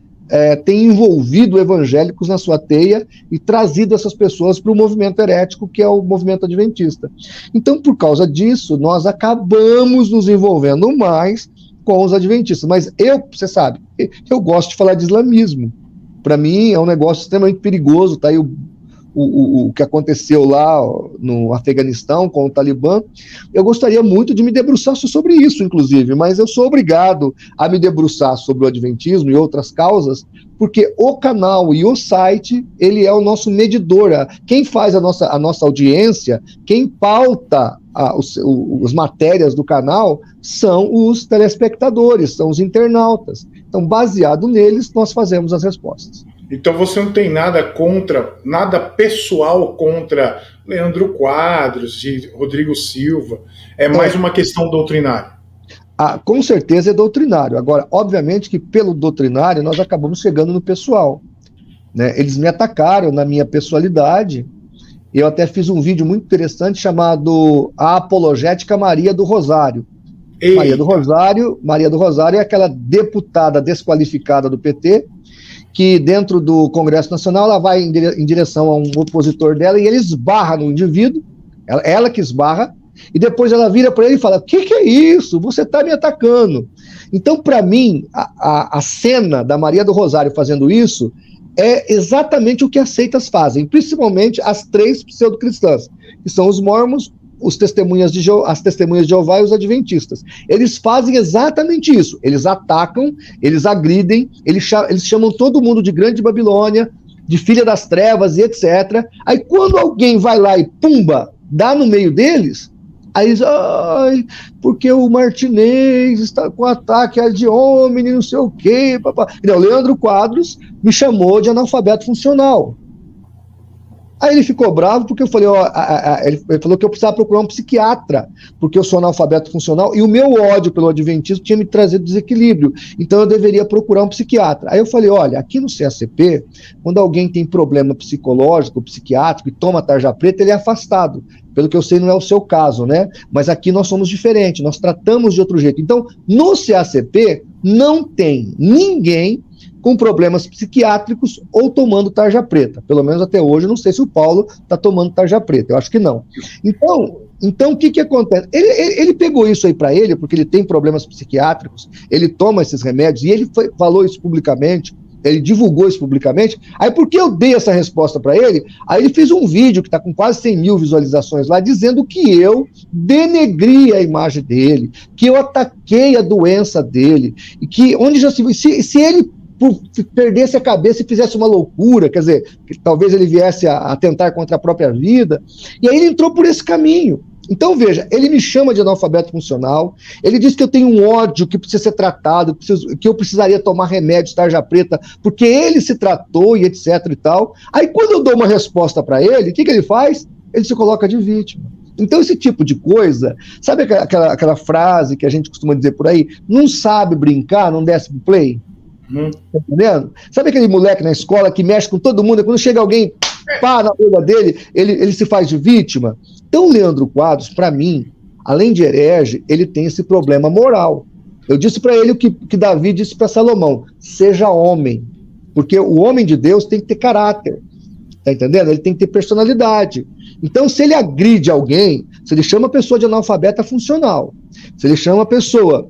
tem envolvido evangélicos na sua teia e trazido essas pessoas para o movimento herético, que é o movimento adventista. Então, por causa disso, nós acabamos nos envolvendo mais com os adventistas. Mas você sabe, eu gosto de falar de islamismo. Para mim, é um negócio extremamente perigoso, tá aí o que aconteceu lá no Afeganistão com o Talibã. Eu gostaria muito de me debruçar sobre isso, inclusive, mas eu sou obrigado a me debruçar sobre o adventismo e outras causas, porque o canal e o site, ele é o nosso medidor. Quem faz a nossa audiência, quem pauta as matérias do canal são os telespectadores, são os internautas. Então, baseado neles, nós fazemos as respostas. Então você não tem nada pessoal contra Leandro Quadros e Rodrigo Silva, é mais uma questão doutrinária. Com certeza é doutrinário. Agora, obviamente que pelo doutrinário nós acabamos chegando no pessoal, né? Eles me atacaram na minha pessoalidade. Eu até fiz um vídeo muito interessante chamado A Apologética Maria do Rosário. Eita. Maria do Rosário é aquela deputada desqualificada do PT, que dentro do Congresso Nacional ela vai em direção a um opositor dela e ele esbarra no indivíduo, ela que esbarra, e depois ela vira para ele e fala: que é isso? Você está me atacando. Então, para mim, a cena da Maria do Rosário fazendo isso é exatamente o que as seitas fazem, principalmente as 3 pseudo-cristãs, que são os mormons, as testemunhas de Jeová e os adventistas. Eles fazem exatamente isso. Eles atacam, eles agridem, eles chamam todo mundo de Grande Babilônia, de Filha das Trevas e etc. Aí quando alguém vai lá e pumba, dá no meio deles, aí eles, porque o Martinez está com ataque ad hominem, não sei o quê. Não, Leandro Quadros me chamou de analfabeto funcional. Aí ele ficou bravo porque eu falei, ele falou que eu precisava procurar um psiquiatra, porque eu sou analfabeto funcional e o meu ódio pelo adventismo tinha me trazido desequilíbrio, então eu deveria procurar um psiquiatra. Aí eu falei, olha, aqui no CACP, quando alguém tem problema psicológico, psiquiátrico e toma tarja preta, ele é afastado. Pelo que eu sei, não é o seu caso, né? Mas aqui nós somos diferentes, nós tratamos de outro jeito. Então, no CACP, não tem ninguém com problemas psiquiátricos ou tomando tarja preta. Pelo menos até hoje, eu não sei se o Paulo está tomando tarja preta, eu acho que não. Então o que acontece? Ele pegou isso aí para ele, porque ele tem problemas psiquiátricos, ele toma esses remédios, e ele falou isso publicamente, ele divulgou isso publicamente. Aí, porque eu dei essa resposta para ele, aí ele fez um vídeo que está com quase 100 mil visualizações lá, dizendo que eu denegri a imagem dele, que eu ataquei a doença dele, e que onde já se ele perdesse a cabeça e fizesse uma loucura, quer dizer, que talvez ele viesse a atentar contra a própria vida, e aí ele entrou por esse caminho. Então, veja, ele me chama de analfabeto funcional, ele diz que eu tenho um ódio que precisa ser tratado, que eu precisaria tomar remédio tarja preta, porque ele se tratou e etc e tal. Aí, quando eu dou uma resposta para ele, o que ele faz? Ele se coloca de vítima. Então, esse tipo de coisa, sabe aquela frase que a gente costuma dizer por aí? Não sabe brincar, não desce pro play? Tá entendendo? Sabe aquele moleque na escola que mexe com todo mundo, e quando chega alguém, pá, na orelha dele, ele se faz de vítima? Então, Leandro Quadros, para mim, além de herege, ele tem esse problema moral. Eu disse para ele o que Davi disse para Salomão: seja homem, porque o homem de Deus tem que ter caráter, tá entendendo? Ele tem que ter personalidade. Então, se ele agride alguém, se ele chama a pessoa de analfabeta funcional, se ele chama a pessoa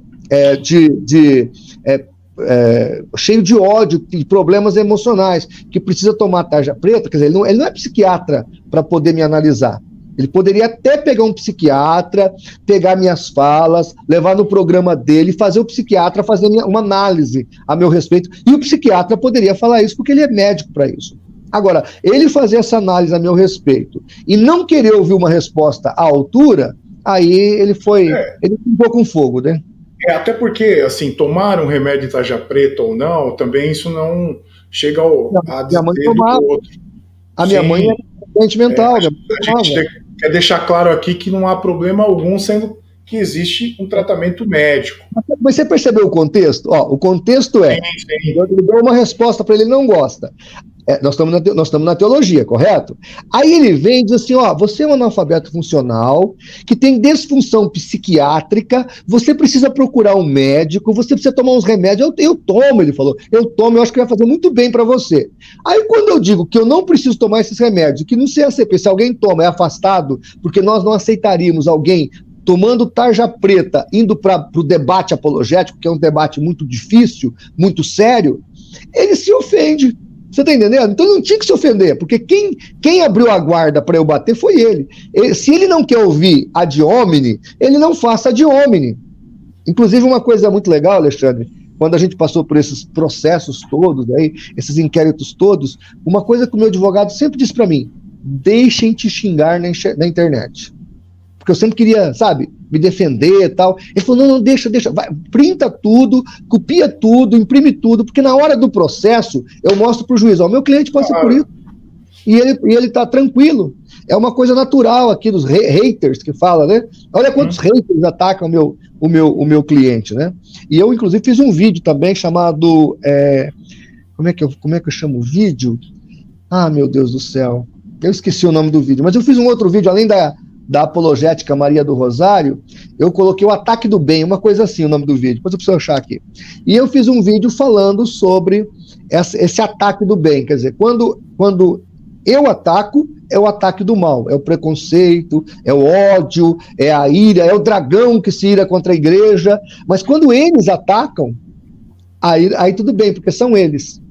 cheio de ódio e problemas emocionais, que precisa tomar tarja preta, quer dizer, ele não é psiquiatra para poder me analisar. Ele poderia até pegar um psiquiatra, pegar minhas falas, levar no programa dele, fazer o psiquiatra fazer uma análise a meu respeito, e o psiquiatra poderia falar isso porque ele é médico para isso. Agora, ele fazer essa análise a meu respeito e não querer ouvir uma resposta à altura, aí ele ficou com fogo, né? Até porque, assim, tomar um remédio de tarja preta ou não, também isso não chega a minha mãe tomava. Outro. A minha mãe é doente mental. A gente quer deixar claro aqui que não há problema algum, sendo que existe um tratamento médico. Mas você percebeu o contexto? O contexto é, ele deu uma resposta para ele, não gosta. Nós estamos na teologia, correto? Aí ele vem e diz assim, você é um analfabeto funcional, que tem disfunção psiquiátrica, você precisa procurar um médico, você precisa tomar uns remédios. Eu tomo, ele falou, eu acho que vai fazer muito bem para você. Aí quando eu digo que eu não preciso tomar esses remédios, que no CACP, se alguém toma, é afastado, porque nós não aceitaríamos alguém tomando tarja preta, indo para o debate apologético, que é um debate muito difícil, muito sério, ele se ofende. Você está entendendo? Então não tinha que se ofender, porque quem abriu a guarda para eu bater foi ele. Se ele não quer ouvir a de homine, ele não faça a de homine. Inclusive, uma coisa muito legal, Alexandre, quando a gente passou por esses processos todos, aí, esses inquéritos todos, uma coisa que o meu advogado sempre disse para mim: deixem te xingar na internet. Porque eu sempre queria, sabe, me defender e tal. Ele falou, não, deixa, vai, printa tudo, copia tudo, imprime tudo, porque na hora do processo eu mostro para o juiz, meu cliente passa por isso, e ele tá tranquilo. É uma coisa natural aqui dos haters que fala, né? Olha quantos haters atacam o meu cliente, né? E eu, inclusive, fiz um vídeo também chamado, como é que eu chamo o vídeo? Ah, meu Deus do céu, eu esqueci o nome do vídeo, mas eu fiz um outro vídeo, além da apologética Maria do Rosário, eu coloquei o Ataque do Bem, uma coisa assim o nome do vídeo, depois eu preciso achar aqui. E eu fiz um vídeo falando sobre esse ataque do bem, quer dizer, quando eu ataco, é o ataque do mal, é o preconceito, é o ódio, é a ira, é o dragão que se ira contra a igreja, mas quando eles atacam, aí tudo bem, porque são eles.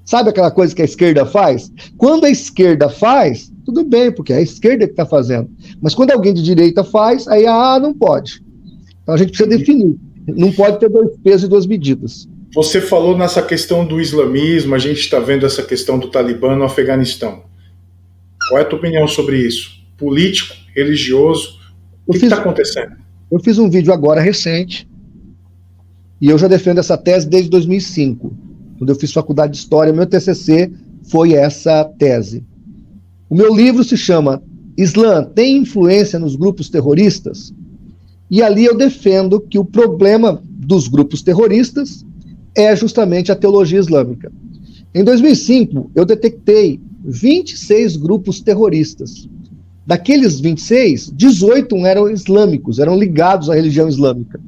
Sabe aquela coisa que a esquerda faz? Quando a esquerda faz, tudo bem, porque é a esquerda que está fazendo. Mas quando alguém de direita faz, aí não pode. Então a gente precisa definir. Não pode ter dois pesos e duas medidas. Você falou nessa questão do islamismo, a gente está vendo essa questão do Talibã no Afeganistão. Qual é a tua opinião sobre isso? Político, religioso, o que está acontecendo? Eu fiz um vídeo agora recente, e eu já defendo essa tese desde 2005. Quando eu fiz faculdade de História, meu TCC foi essa tese. O meu livro se chama Islã tem influência nos grupos terroristas? E ali eu defendo que o problema dos grupos terroristas é justamente a teologia islâmica. Em 2005, eu detectei 26 grupos terroristas. Daqueles 26, 18 eram islâmicos, eram ligados à religião islâmica.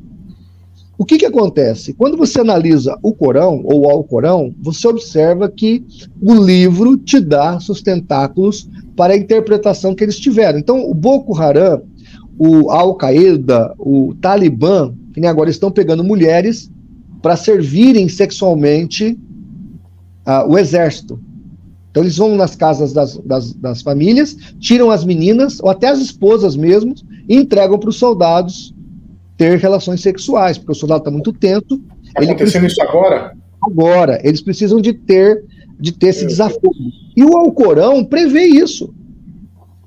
O que acontece? Quando você analisa o Corão, ou o Alcorão, você observa que o livro te dá sustentáculos para a interpretação que eles tiveram. Então, o Boko Haram, o Al-Qaeda, o Talibã, que nem agora estão pegando mulheres para servirem sexualmente o exército. Então, eles vão nas casas das famílias, tiram as meninas, ou até as esposas mesmo, e entregam para os soldados ter relações sexuais, porque o soldado está muito tenso. Está acontecendo isso agora? Agora, eles precisam de ter esse desafio. E o Alcorão prevê isso.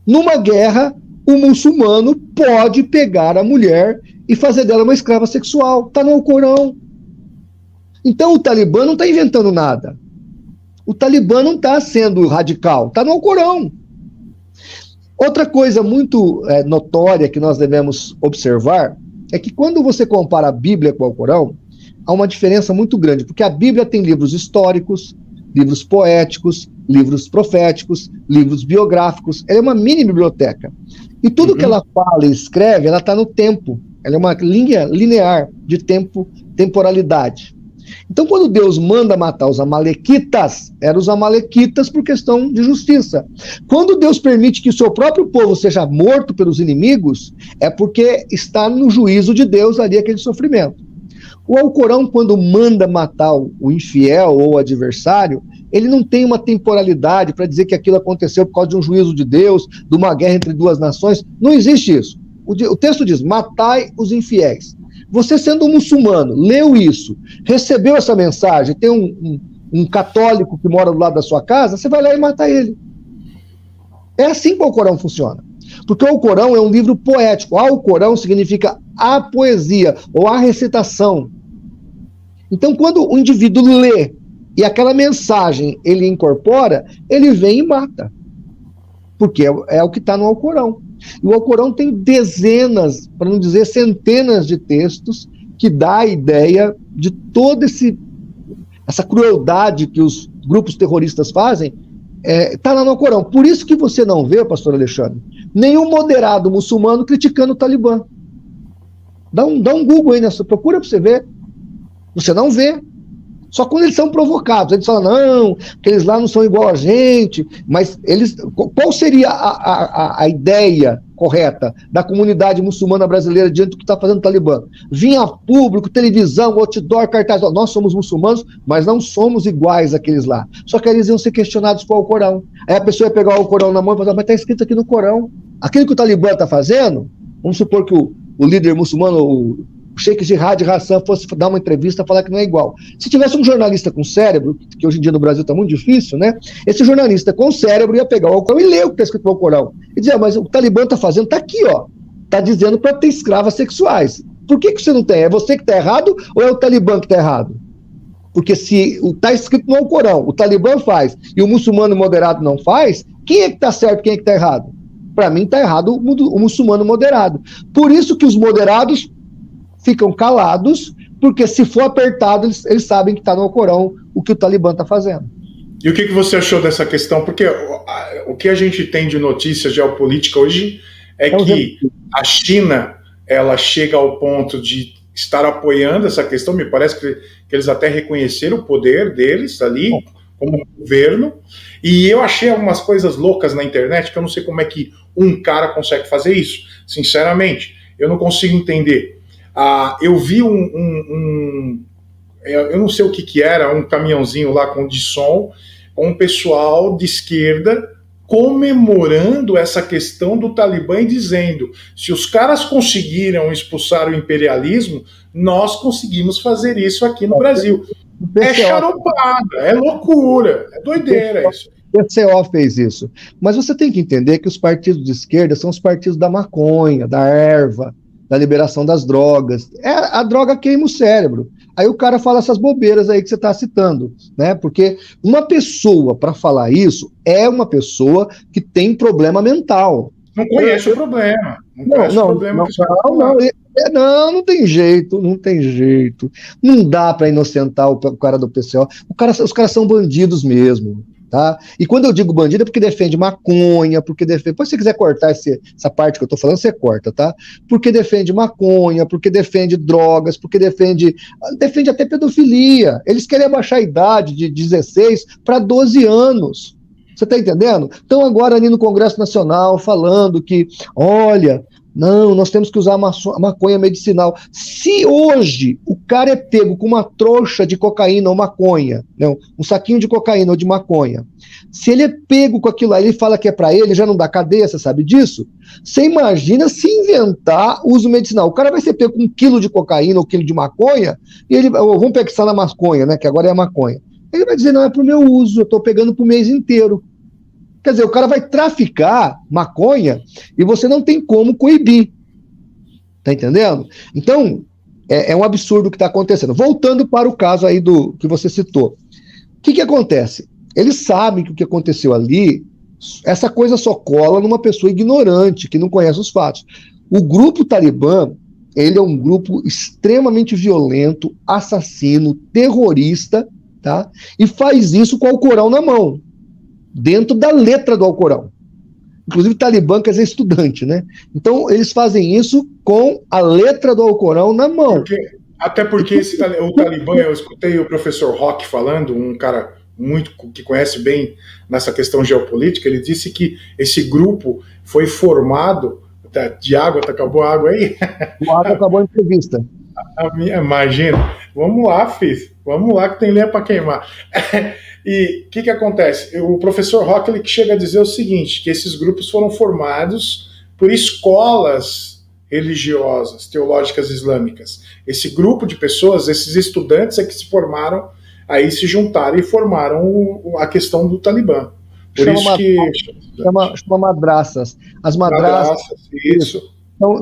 Numa guerra, o muçulmano pode pegar a mulher e fazer dela uma escrava sexual. Está no Alcorão. Então o Talibã não está inventando nada. O Talibã não está sendo radical. Está no Alcorão. Outra coisa muito notória que nós devemos observar é que quando você compara a Bíblia com o Alcorão, há uma diferença muito grande, porque a Bíblia tem livros históricos, livros poéticos, livros proféticos, livros biográficos. Ela é uma mini biblioteca. E tudo que ela fala e escreve, ela está no tempo. Ela é uma linha linear de tempo, temporalidade. Então, quando Deus manda matar os amalequitas, eram os amalequitas por questão de justiça. Quando Deus permite que o seu próprio povo seja morto pelos inimigos, é porque está no juízo de Deus ali aquele sofrimento. O Alcorão, quando manda matar o infiel ou o adversário, ele não tem uma temporalidade para dizer que aquilo aconteceu por causa de um juízo de Deus, de uma guerra entre duas nações. Não existe isso. O texto diz, matai os infiéis. Você, sendo um muçulmano, leu isso, recebeu essa mensagem, tem um católico que mora do lado da sua casa, você vai lá e mata ele. É assim que o Alcorão funciona. Porque o Alcorão é um livro poético. Alcorão significa a poesia ou a recitação. Então, quando o indivíduo lê e aquela mensagem ele incorpora, ele vem e mata. Porque é o que está no Alcorão. E o Alcorão tem dezenas, para não dizer centenas de textos que dá a ideia de toda essa crueldade que os grupos terroristas fazem, está lá no Alcorão. Por isso que você não vê, pastor Alexandre, nenhum moderado muçulmano criticando o Talibã. Dá um Google aí, procura para você ver. Você não vê. Só quando eles são provocados. Eles falam, não, aqueles lá não são igual a gente. Mas qual seria a ideia correta da comunidade muçulmana brasileira diante do que está fazendo o Talibã? Vinha a público, televisão, outdoor, cartaz. Nós somos muçulmanos, mas não somos iguais àqueles lá. Só que eles iam ser questionados com o Alcorão. Aí a pessoa ia pegar o Alcorão na mão e falar, mas está escrito aqui no Corão. Aquilo que o Talibã está fazendo, vamos supor que o líder muçulmano, o Sheikh Jihad Hassan, fosse dar uma entrevista e falar que não é igual. Se tivesse um jornalista com cérebro, que hoje em dia no Brasil está muito difícil, né? Esse jornalista com cérebro ia pegar o Alcorão e ler o que está escrito no Alcorão. E dizer, mas o Talibã está fazendo, está aqui, ó. Está dizendo para ter escravas sexuais. Por que você não tem? É você que está errado ou é o Talibã que está errado? Porque se está escrito no Alcorão, o Talibã faz e o muçulmano moderado não faz, quem é que está certo, quem é que está errado? Para mim está errado o muçulmano moderado. Por isso que os moderados ficam calados, porque se for apertado, eles sabem que está no Alcorão o que o Talibã está fazendo. E o que você achou dessa questão? Porque o que a gente tem de notícia geopolítica hoje é que a China, ela chega ao ponto de estar apoiando essa questão, me parece que eles até reconheceram o poder deles ali, como governo, e eu achei algumas coisas loucas na internet, que eu não sei como é que um cara consegue fazer isso, sinceramente, eu não consigo entender. Eu vi eu não sei o que era, um caminhãozinho lá de som, com um pessoal de esquerda comemorando essa questão do Talibã e dizendo, se os caras conseguiram expulsar o imperialismo, nós conseguimos fazer isso aqui no Brasil. É charopada, é loucura, é doideira isso. O PCO fez isso. Mas você tem que entender que os partidos de esquerda são os partidos da maconha, da erva, da liberação das drogas. A droga queima o cérebro. Aí o cara fala essas bobeiras aí que você está citando, né? Porque uma pessoa, para falar isso, é uma pessoa que tem problema mental. Não conhece o problema. Não tem jeito, não tem jeito. Não dá para inocentar o cara do PCO. Os caras são bandidos mesmo. Tá? E quando eu digo bandido é porque defende maconha, porque defende. Depois se você quiser cortar essa parte que eu tô falando, você corta, tá? Porque defende maconha, porque defende drogas, porque defende até pedofilia. Eles querem abaixar a idade de 16 para 12 anos. Você tá entendendo? Então agora ali no Congresso Nacional falando que, olha, não, nós temos que usar a maconha medicinal. Se hoje o cara é pego com uma trouxa de cocaína ou maconha, não, um saquinho de cocaína ou de maconha, se ele é pego com aquilo aí, ele fala que é pra ele, já não dá cadeia, você sabe disso? Você imagina se inventar uso medicinal. O cara vai ser pego com 1 quilo de cocaína ou 1 quilo de maconha, e ele, vamos pensar na maconha, né, que agora é a maconha. Ele vai dizer, não, é pro meu uso, eu tô pegando pro mês inteiro. Quer dizer, o cara vai traficar maconha e você não tem como coibir. Tá entendendo? Então, é um absurdo o que está acontecendo. Voltando para o caso aí do que você citou. O que acontece? Eles sabem que o que aconteceu ali, essa coisa só cola numa pessoa ignorante, que não conhece os fatos. O grupo Talibã, ele é um grupo extremamente violento, assassino, terrorista, tá? E faz isso com o Alcorão na mão, dentro da letra do Alcorão. Inclusive, Talibã quer dizer estudante, né? Então, eles fazem isso com a letra do Alcorão na mão. Até porque o Talibã, eu escutei o professor Roque falando, um cara muito que conhece bem nessa questão geopolítica, ele disse que esse grupo foi formado de água, acabou a água aí? A água acabou a entrevista. Imagina. Vamos lá, filho. Vamos lá que tem lenha para queimar. E o que acontece? O professor Roque ele chega a dizer o seguinte, que esses grupos foram formados por escolas religiosas, teológicas islâmicas. Esse grupo de pessoas, esses estudantes é que se formaram, aí se juntaram e formaram a questão do Talibã. Por isso que... Chama madraças. As madraças isso.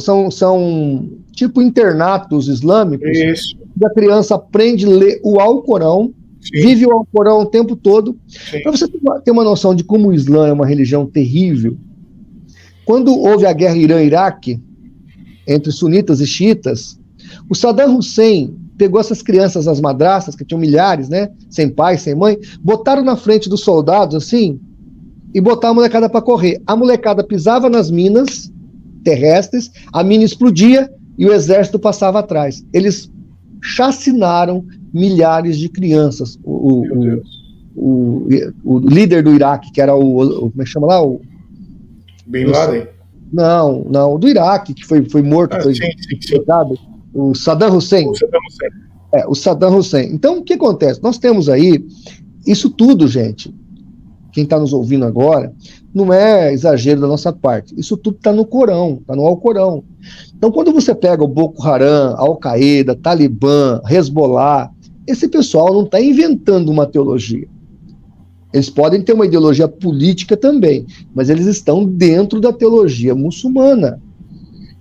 São tipo internatos islâmicos. Isso. A criança aprende a ler o Alcorão, sim, vive o Alcorão o tempo todo. Para você ter uma noção de como o Islã é uma religião terrível, quando houve a guerra Irã-Iraque, entre sunitas e xiitas, o Saddam Hussein pegou essas crianças, as madraças, que tinham milhares, né, sem pai, sem mãe, botaram na frente dos soldados, assim, e botaram a molecada para correr. A molecada pisava nas minas terrestres, a mina explodia e o exército passava atrás. Eles chacinaram milhares de crianças. O líder do Iraque, que era como é que chama lá? Bin Laden? Não, do Iraque, que foi morto, foi executado. O Saddam Hussein. O Saddam Hussein. Então, o que acontece? Nós temos aí, isso tudo, gente, quem está nos ouvindo agora, não é exagero da nossa parte. Isso tudo está no Corão, está no Alcorão. Então, quando você pega o Boko Haram, Al-Qaeda, Talibã, Hezbollah, esse pessoal não está inventando uma teologia. Eles podem ter uma ideologia política também, mas eles estão dentro da teologia muçulmana.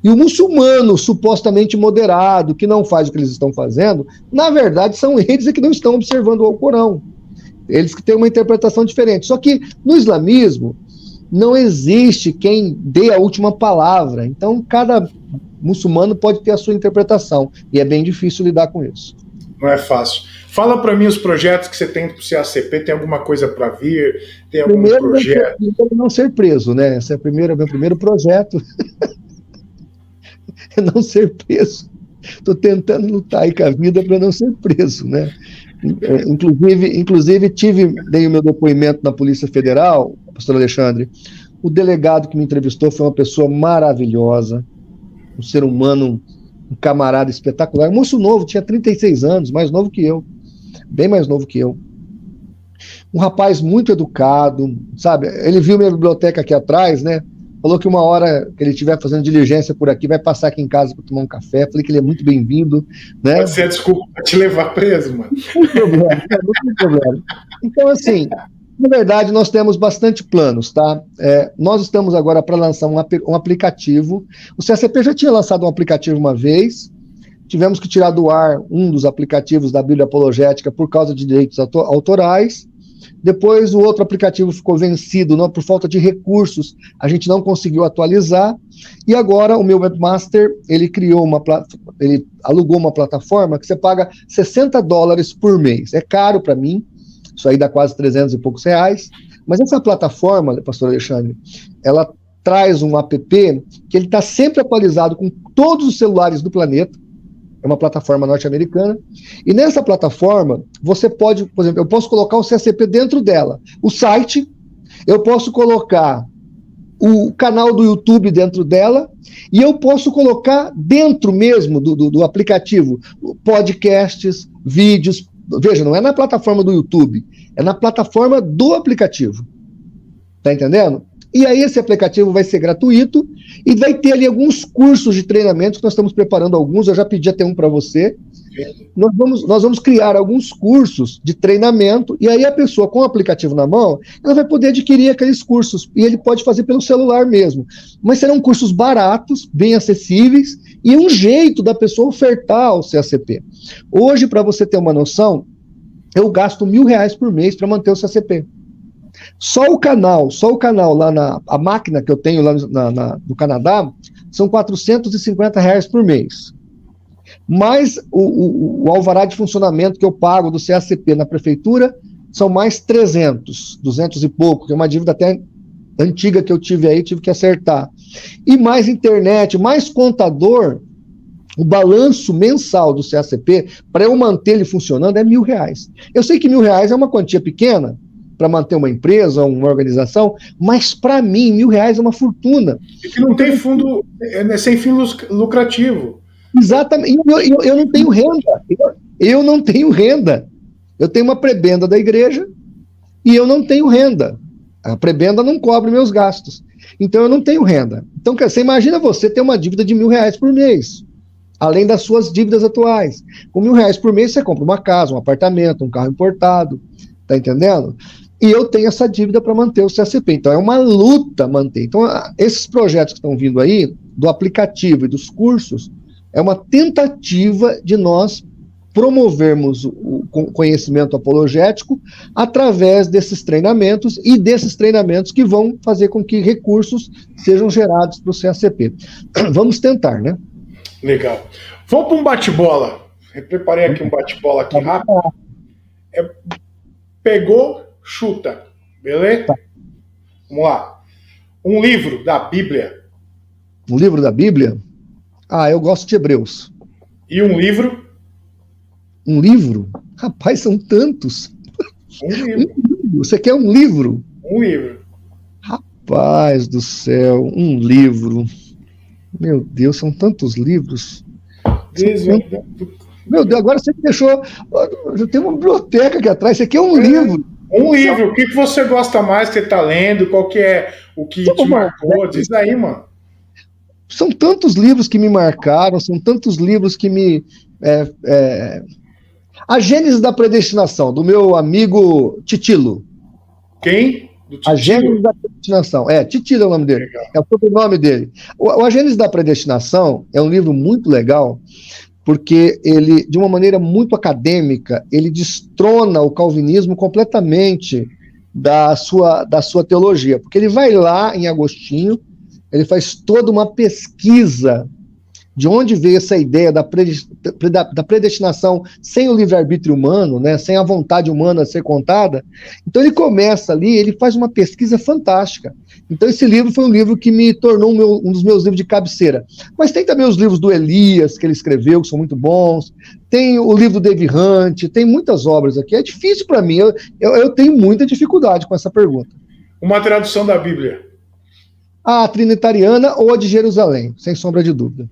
E o muçulmano supostamente moderado, que não faz o que eles estão fazendo, na verdade são eles que não estão observando o Alcorão. Eles que têm uma interpretação diferente. Só que no islamismo não existe quem dê a última palavra. Então cada muçulmano pode ter a sua interpretação. E é bem difícil lidar com isso. Não é fácil. Fala para mim os projetos que você tem para o CACP. Tem alguma coisa para vir? Tem algum projeto? Não ser preso, né? Esse é meu primeiro projeto. É não ser preso. Estou tentando lutar aí com a vida para não ser preso, né? Inclusive dei o meu depoimento na Polícia Federal, pastor Alexandre. O delegado que me entrevistou foi uma pessoa maravilhosa, um ser humano, um camarada espetacular, um moço novo, tinha 36 anos, mais novo que eu, bem mais novo que eu. Um rapaz muito educado, sabe? Ele viu minha biblioteca aqui atrás, né? Falou que uma hora que ele estiver fazendo diligência por aqui, vai passar aqui em casa para tomar um café. Falei que ele é muito bem-vindo, né? Pode ser a desculpa para te levar preso, mano. Não tem problema. Então, assim, na verdade, nós temos bastante planos, tá? Nós estamos agora para lançar um aplicativo. O CACP já tinha lançado um aplicativo uma vez. Tivemos que tirar do ar um dos aplicativos da Bíblia Apologética por causa de direitos autorais. Depois o outro aplicativo ficou vencido, não, por falta de recursos, a gente não conseguiu atualizar, e agora o meu webmaster, ele alugou uma plataforma que você paga $60 por mês. É caro para mim, isso aí dá quase 300 e poucos reais, mas essa plataforma, pastor Alexandre, ela traz um app que ele está sempre atualizado com todos os celulares do planeta. É uma plataforma norte-americana, e nessa plataforma você pode, por exemplo, eu posso colocar o CACP dentro dela, o site, eu posso colocar o canal do YouTube dentro dela, e eu posso colocar dentro mesmo do aplicativo podcasts, vídeos. Veja, não é na plataforma do YouTube, é na plataforma do aplicativo. Tá entendendo? E aí esse aplicativo vai ser gratuito e vai ter ali alguns cursos de treinamento que nós estamos preparando alguns, eu já pedi até um para você. nós vamos criar alguns cursos de treinamento, e aí a pessoa com o aplicativo na mão, ela vai poder adquirir aqueles cursos, e ele pode fazer pelo celular mesmo. Mas serão cursos baratos, bem acessíveis, e um jeito da pessoa ofertar o CACP. Hoje, para você ter uma noção, eu gasto R$1.000 por mês para manter o CACP. Só o canal lá a máquina que eu tenho lá no Canadá, são R$450 por mês. Mais o alvará de funcionamento que eu pago do CACP na prefeitura, são mais 200 e pouco, que é uma dívida até antiga que eu tive aí, tive que acertar. E mais internet, mais contador, o balanço mensal do CACP, para eu manter ele funcionando, é R$1.000. Eu sei que R$1.000 é uma quantia pequena, para manter uma empresa, uma organização, mas para mim, R$1.000 é uma fortuna. E que não tem fundo, sem fim lucrativo. Exatamente. Eu não tenho renda. Eu não tenho renda. Eu tenho uma prebenda da igreja e eu não tenho renda. A prebenda não cobre meus gastos. Então eu não tenho renda. Então você imagina você ter uma dívida de R$1.000 por mês, além das suas dívidas atuais. Com R$1.000 por mês você compra uma casa, um apartamento, um carro importado. Tá entendendo? E eu tenho essa dívida para manter o CACP. Então, é uma luta manter. Então, esses projetos que estão vindo aí, do aplicativo e dos cursos, é uma tentativa de nós promovermos o conhecimento apologético através desses treinamentos e desses treinamentos que vão fazer com que recursos sejam gerados para o CACP. Vamos tentar, né? Legal. Vamos para um bate-bola. Eu preparei aqui um bate-bola aqui rápido. Pegou, chuta. Beleza? Tá. Vamos lá. Um livro da Bíblia. Um livro da Bíblia? Eu gosto de Hebreus. E um livro? Um livro? Rapaz, são tantos. Um livro. Você quer um livro? Um livro. Rapaz do céu, um livro. Meu Deus, são tantos livros. Meu Deus, agora você me deixou. Eu tenho uma biblioteca aqui atrás. Isso aqui é um livro. Um livro. O que você gosta mais que você está lendo? Qual que é o que te marcou? Diz aí, mano. São tantos livros que me marcaram, são tantos livros que me. A Gênese da Predestinação, do meu amigo Titilo. Quem? A Gênese da Predestinação. Titilo é o nome dele. Legal. É o sobrenome dele. A Gênese da Predestinação é um livro muito legal, porque ele, de uma maneira muito acadêmica, ele destrona o calvinismo completamente da sua teologia. Porque ele vai lá em Agostinho, ele faz toda uma pesquisa de onde veio essa ideia da predestinação sem o livre-arbítrio humano, né, sem a vontade humana a ser contada. Então ele começa ali, ele faz uma pesquisa fantástica. Então esse livro foi um livro que me tornou um dos meus livros de cabeceira. Mas tem também os livros do Elias, que ele escreveu, que são muito bons. Tem o livro do Dave Hunt, tem muitas obras aqui. É difícil para mim, eu tenho muita dificuldade com essa pergunta. Uma tradução da Bíblia. A trinitariana ou a de Jerusalém, sem sombra de dúvida.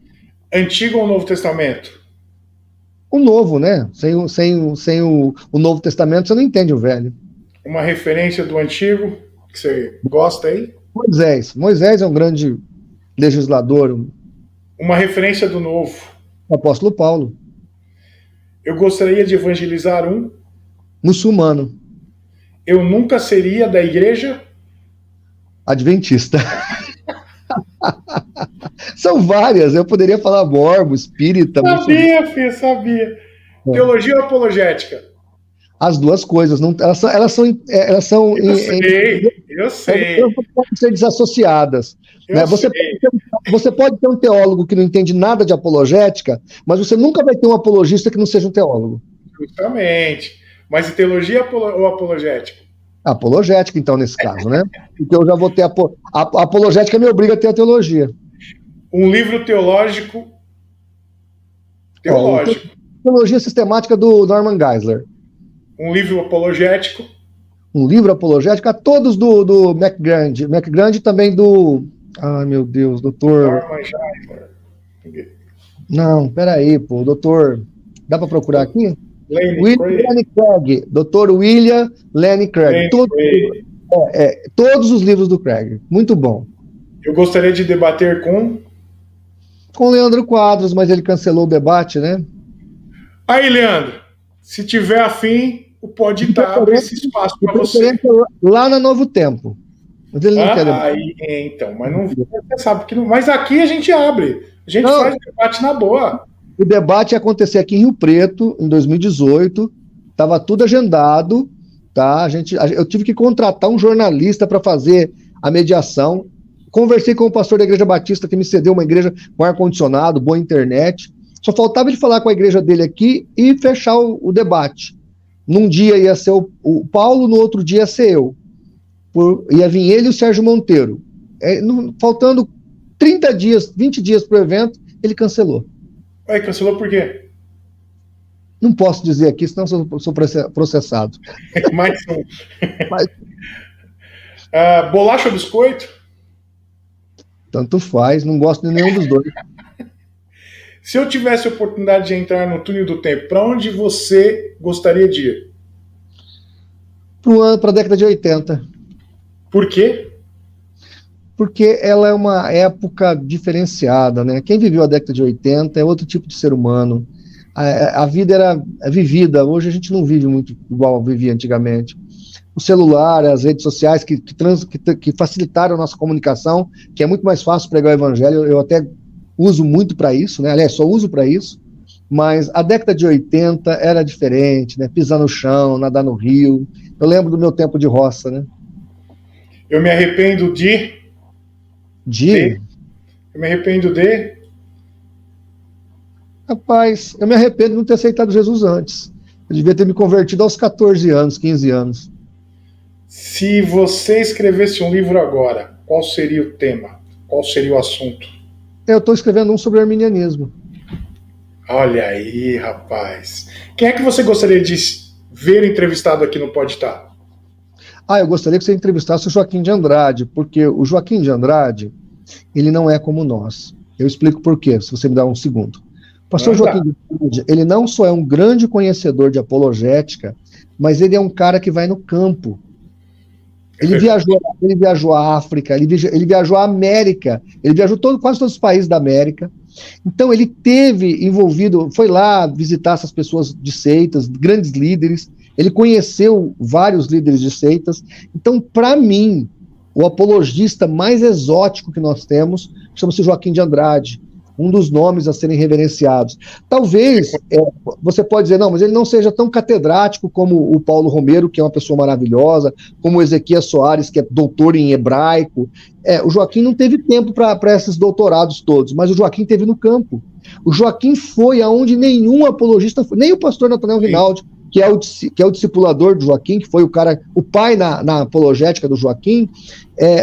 Antigo ou Novo Testamento? O Novo, né? Sem o Novo Testamento, você não entende o Velho. Uma referência do Antigo que você gosta aí? Moisés. Moisés é um grande legislador. Uma referência do Novo? O apóstolo Paulo. Eu gostaria de evangelizar um muçulmano. Eu nunca seria da igreja adventista. São várias, eu poderia falar mormon, espírita. Sabia. Teologia ou apologética? As duas coisas, não, elas são eu sei. Elas podem ser desassociadas. Né? Você pode ter um teólogo que não entende nada de apologética, mas você nunca vai ter um apologista que não seja um teólogo. Justamente. Mas teologia ou apologética? Apologética, então, nesse caso, né? Porque eu já vou ter a apologética me obriga a ter a teologia. Um livro teológico. Teologia sistemática do Norman Geisler. Um livro apologético. Um livro apologético, a todos do McGrand. McGrand também do. Ai, meu Deus, doutor. Norman Geisler. Não, peraí, pô, doutor. Dá para procurar aqui? Lenny Craig. Dr. William Lenny Craig. Todos os livros do Craig. Muito bom. Eu gostaria de debater com Leandro Quadros, mas ele cancelou o debate, né? Aí, Leandro, se tiver afim, o Pode Estar abre esse espaço para você. Lá na Novo Tempo. Mas ele não quer. Aí, então, mas não, você sabe que não. Mas aqui a gente abre. A gente faz debate na boa. O debate ia acontecer aqui em Rio Preto, em 2018. Estava tudo agendado. Tá? Eu tive que contratar um jornalista para fazer a mediação. Conversei com o pastor da Igreja Batista, que me cedeu uma igreja com ar-condicionado, boa internet. Só faltava ele falar com a igreja dele aqui e fechar o debate. Num dia ia ser o Paulo, no outro dia ia ser eu. Ia vir ele e o Sérgio Monteiro. Faltando 30 dias, 20 dias para o evento, ele cancelou. Aí, cancelou por quê? Não posso dizer aqui, senão sou processado. Mais um. Bolacha ou biscoito? Tanto faz, não gosto de nenhum dos dois. Se eu tivesse a oportunidade de entrar no túnel do tempo, para onde você gostaria de ir? Para a década de 80. Por quê? Porque ela é uma época diferenciada, né? Quem viveu a década de 80 é outro tipo de ser humano. A vida era vivida, hoje a gente não vive muito igual vivia antigamente. O celular, as redes sociais que facilitaram a nossa comunicação, que é muito mais fácil pregar o evangelho, eu até uso muito para isso, né? Aliás, só uso para isso, mas a década de 80 era diferente, né? Pisar no chão, nadar no rio. Eu lembro do meu tempo de roça, né? Eu me arrependo Eu me arrependo de... Rapaz, eu me arrependo de não ter aceitado Jesus antes. Eu devia ter me convertido aos 14 anos, 15 anos. Se você escrevesse um livro agora, qual seria o tema? Qual seria o assunto? Eu estou escrevendo um sobre arminianismo. Olha aí, rapaz. Quem é que você gostaria de ver entrevistado aqui no Pode Estar? Eu gostaria que você entrevistasse o Joaquim de Andrade, porque o Joaquim de Andrade, ele não é como nós. Eu explico por quê, se você me dá um segundo. O pastor Joaquim de Andrade, ele não só é um grande conhecedor de apologética, mas ele é um cara que vai no campo. Ele viajou à África, ele viajou à América, ele viajou quase todos os países da América. Então ele teve envolvido, foi lá visitar essas pessoas de seitas, grandes líderes, ele conheceu vários líderes de seitas. Então, para mim, o apologista mais exótico que nós temos chama-se Joaquim de Andrade, um dos nomes a serem reverenciados. Talvez, você pode dizer, não, mas ele não seja tão catedrático como o Paulo Romero, que é uma pessoa maravilhosa, como o Ezequias Soares, que é doutor em hebraico. O Joaquim não teve tempo para esses doutorados todos, mas o Joaquim teve no campo. O Joaquim foi aonde nenhum apologista foi, nem o pastor Nathanael Rinaldi, que é o discipulador do Joaquim, que foi o pai na apologética do Joaquim,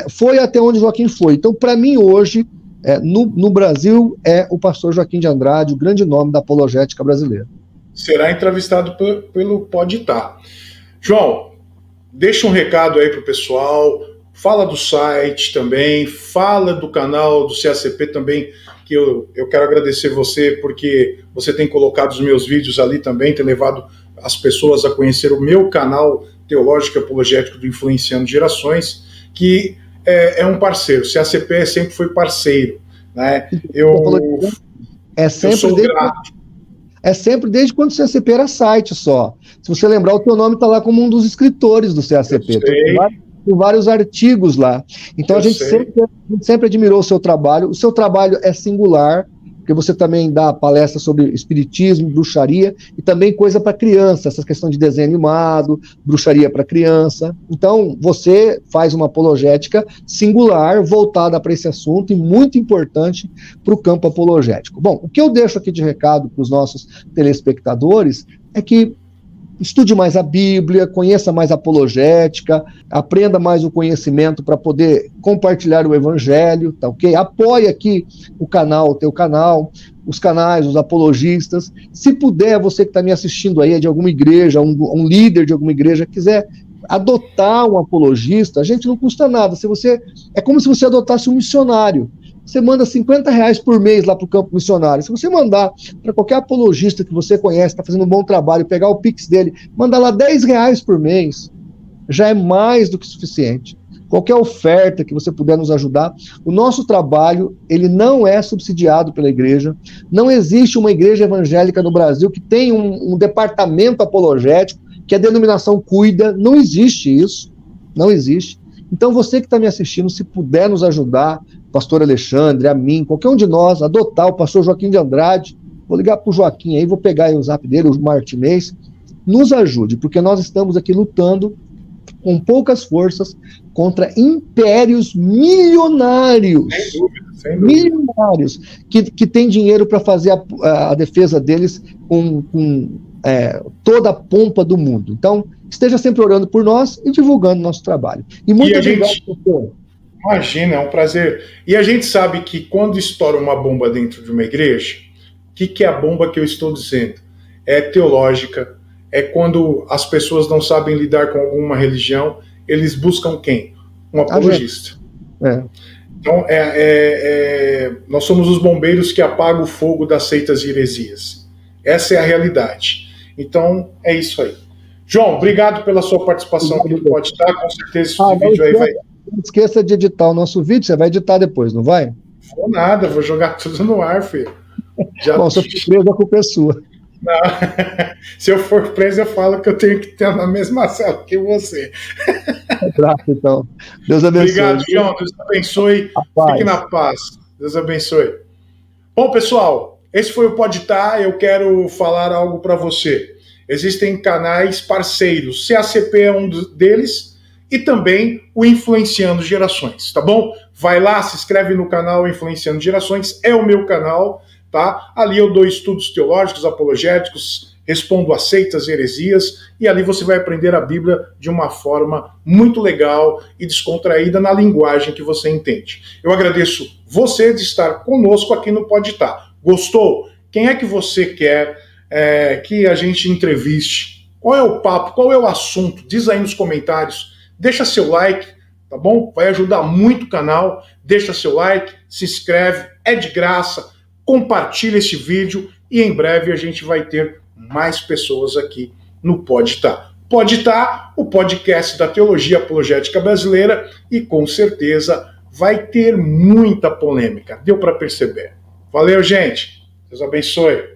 foi até onde o Joaquim foi. Então, para mim, hoje, no Brasil, é o pastor Joaquim de Andrade, o grande nome da apologética brasileira. Será entrevistado pelo Pode Estar. João, deixa um recado aí para o pessoal, fala do site também, fala do canal do CACP também, que eu quero agradecer você, porque você tem colocado os meus vídeos ali também, tem levado as pessoas a conhecer o meu canal Teológico e Apologético do Influenciando Gerações, que é um parceiro. O CACP sempre foi parceiro, né? Eu sou grato. É sempre desde quando o CACP era site só. Se você lembrar, o teu nome está lá como um dos escritores do CACP. Tem vários artigos lá. Então a gente sempre admirou o seu trabalho. O seu trabalho é singular, porque você também dá palestra sobre espiritismo, bruxaria e também coisa para criança, essa questão de desenho animado, bruxaria para criança. Então, você faz uma apologética singular, voltada para esse assunto e muito importante para o campo apologético. Bom, o que eu deixo aqui de recado para os nossos telespectadores é que estude mais a Bíblia, conheça mais a apologética, aprenda mais o conhecimento para poder compartilhar o Evangelho, tá ok? Apoie aqui o teu canal, os canais, os apologistas. Se puder, você que está me assistindo aí, é de alguma igreja, um líder de alguma igreja, quiser adotar um apologista, a gente não custa nada. É como se você adotasse um missionário. Você manda R$50 por mês lá para o campo missionário. Se você mandar para qualquer apologista que você conhece, está fazendo um bom trabalho, pegar o Pix dele, mandar lá R$10 por mês, já é mais do que suficiente. qualquer oferta que você puder nos ajudar. O nosso trabalho, ele não é subsidiado pela igreja. Não existe uma igreja evangélica no Brasil que tenha um departamento apologético que a denominação cuida. Não existe isso. Não existe. Então, você que está me assistindo, se puder nos ajudar, pastor Alexandre, a mim, qualquer um de nós, adotar o pastor Joaquim de Andrade, vou ligar para o Joaquim aí, vou pegar aí o zap dele, o Martinez, nos ajude, porque nós estamos aqui lutando com poucas forças contra impérios milionários. Sem dúvida, sem dúvida. Milionários, que têm dinheiro para fazer a defesa deles com toda a pompa do mundo. Então, esteja sempre orando por nós e divulgando nosso trabalho. E muito obrigado, doutor. Imagina, é um prazer. E a gente sabe que quando estoura uma bomba dentro de uma igreja, o que é a bomba que eu estou dizendo? É teológica, é quando as pessoas não sabem lidar com alguma religião, eles buscam quem? Um apologista. Então, nós somos os bombeiros que apagam o fogo das seitas e heresias. Essa é a realidade. Então, é isso aí. João, obrigado pela sua participação aqui no Pode Estar. Com certeza esse vídeo aí vai... Não esqueça de editar o nosso vídeo, você vai editar depois, não vai? Vou nada, vou jogar tudo no ar, filho. Bom, se eu for preso, a culpa é sua. Não. Se eu for preso, eu falo que eu tenho que estar na mesma cela que você. Graças, então. Deus abençoe. Obrigado, João. Deus abençoe. Fique na paz. Deus abençoe. Bom, pessoal, esse foi o Pode Estar. Eu quero falar algo para você. Existem canais parceiros. CACP é um deles. E também o Influenciando Gerações, tá bom? Vai lá, se inscreve no canal Influenciando Gerações, é o meu canal, tá? Ali eu dou estudos teológicos, apologéticos, respondo a seitas, heresias, e ali você vai aprender a Bíblia de uma forma muito legal e descontraída na linguagem que você entende. Eu agradeço você de estar conosco aqui no Pode Estar. Gostou? Quem é que você quer que a gente entreviste? Qual é o papo? Qual é o assunto? Diz aí nos comentários. Deixa seu like, tá bom? Vai ajudar muito o canal. Deixa seu like, se inscreve, é de graça. Compartilha esse vídeo e em breve a gente vai ter mais pessoas aqui no Pode Estar. Pode Estar, o podcast da Teologia Apologética Brasileira, e com certeza vai ter muita polêmica. Deu para perceber. Valeu, gente. Deus abençoe.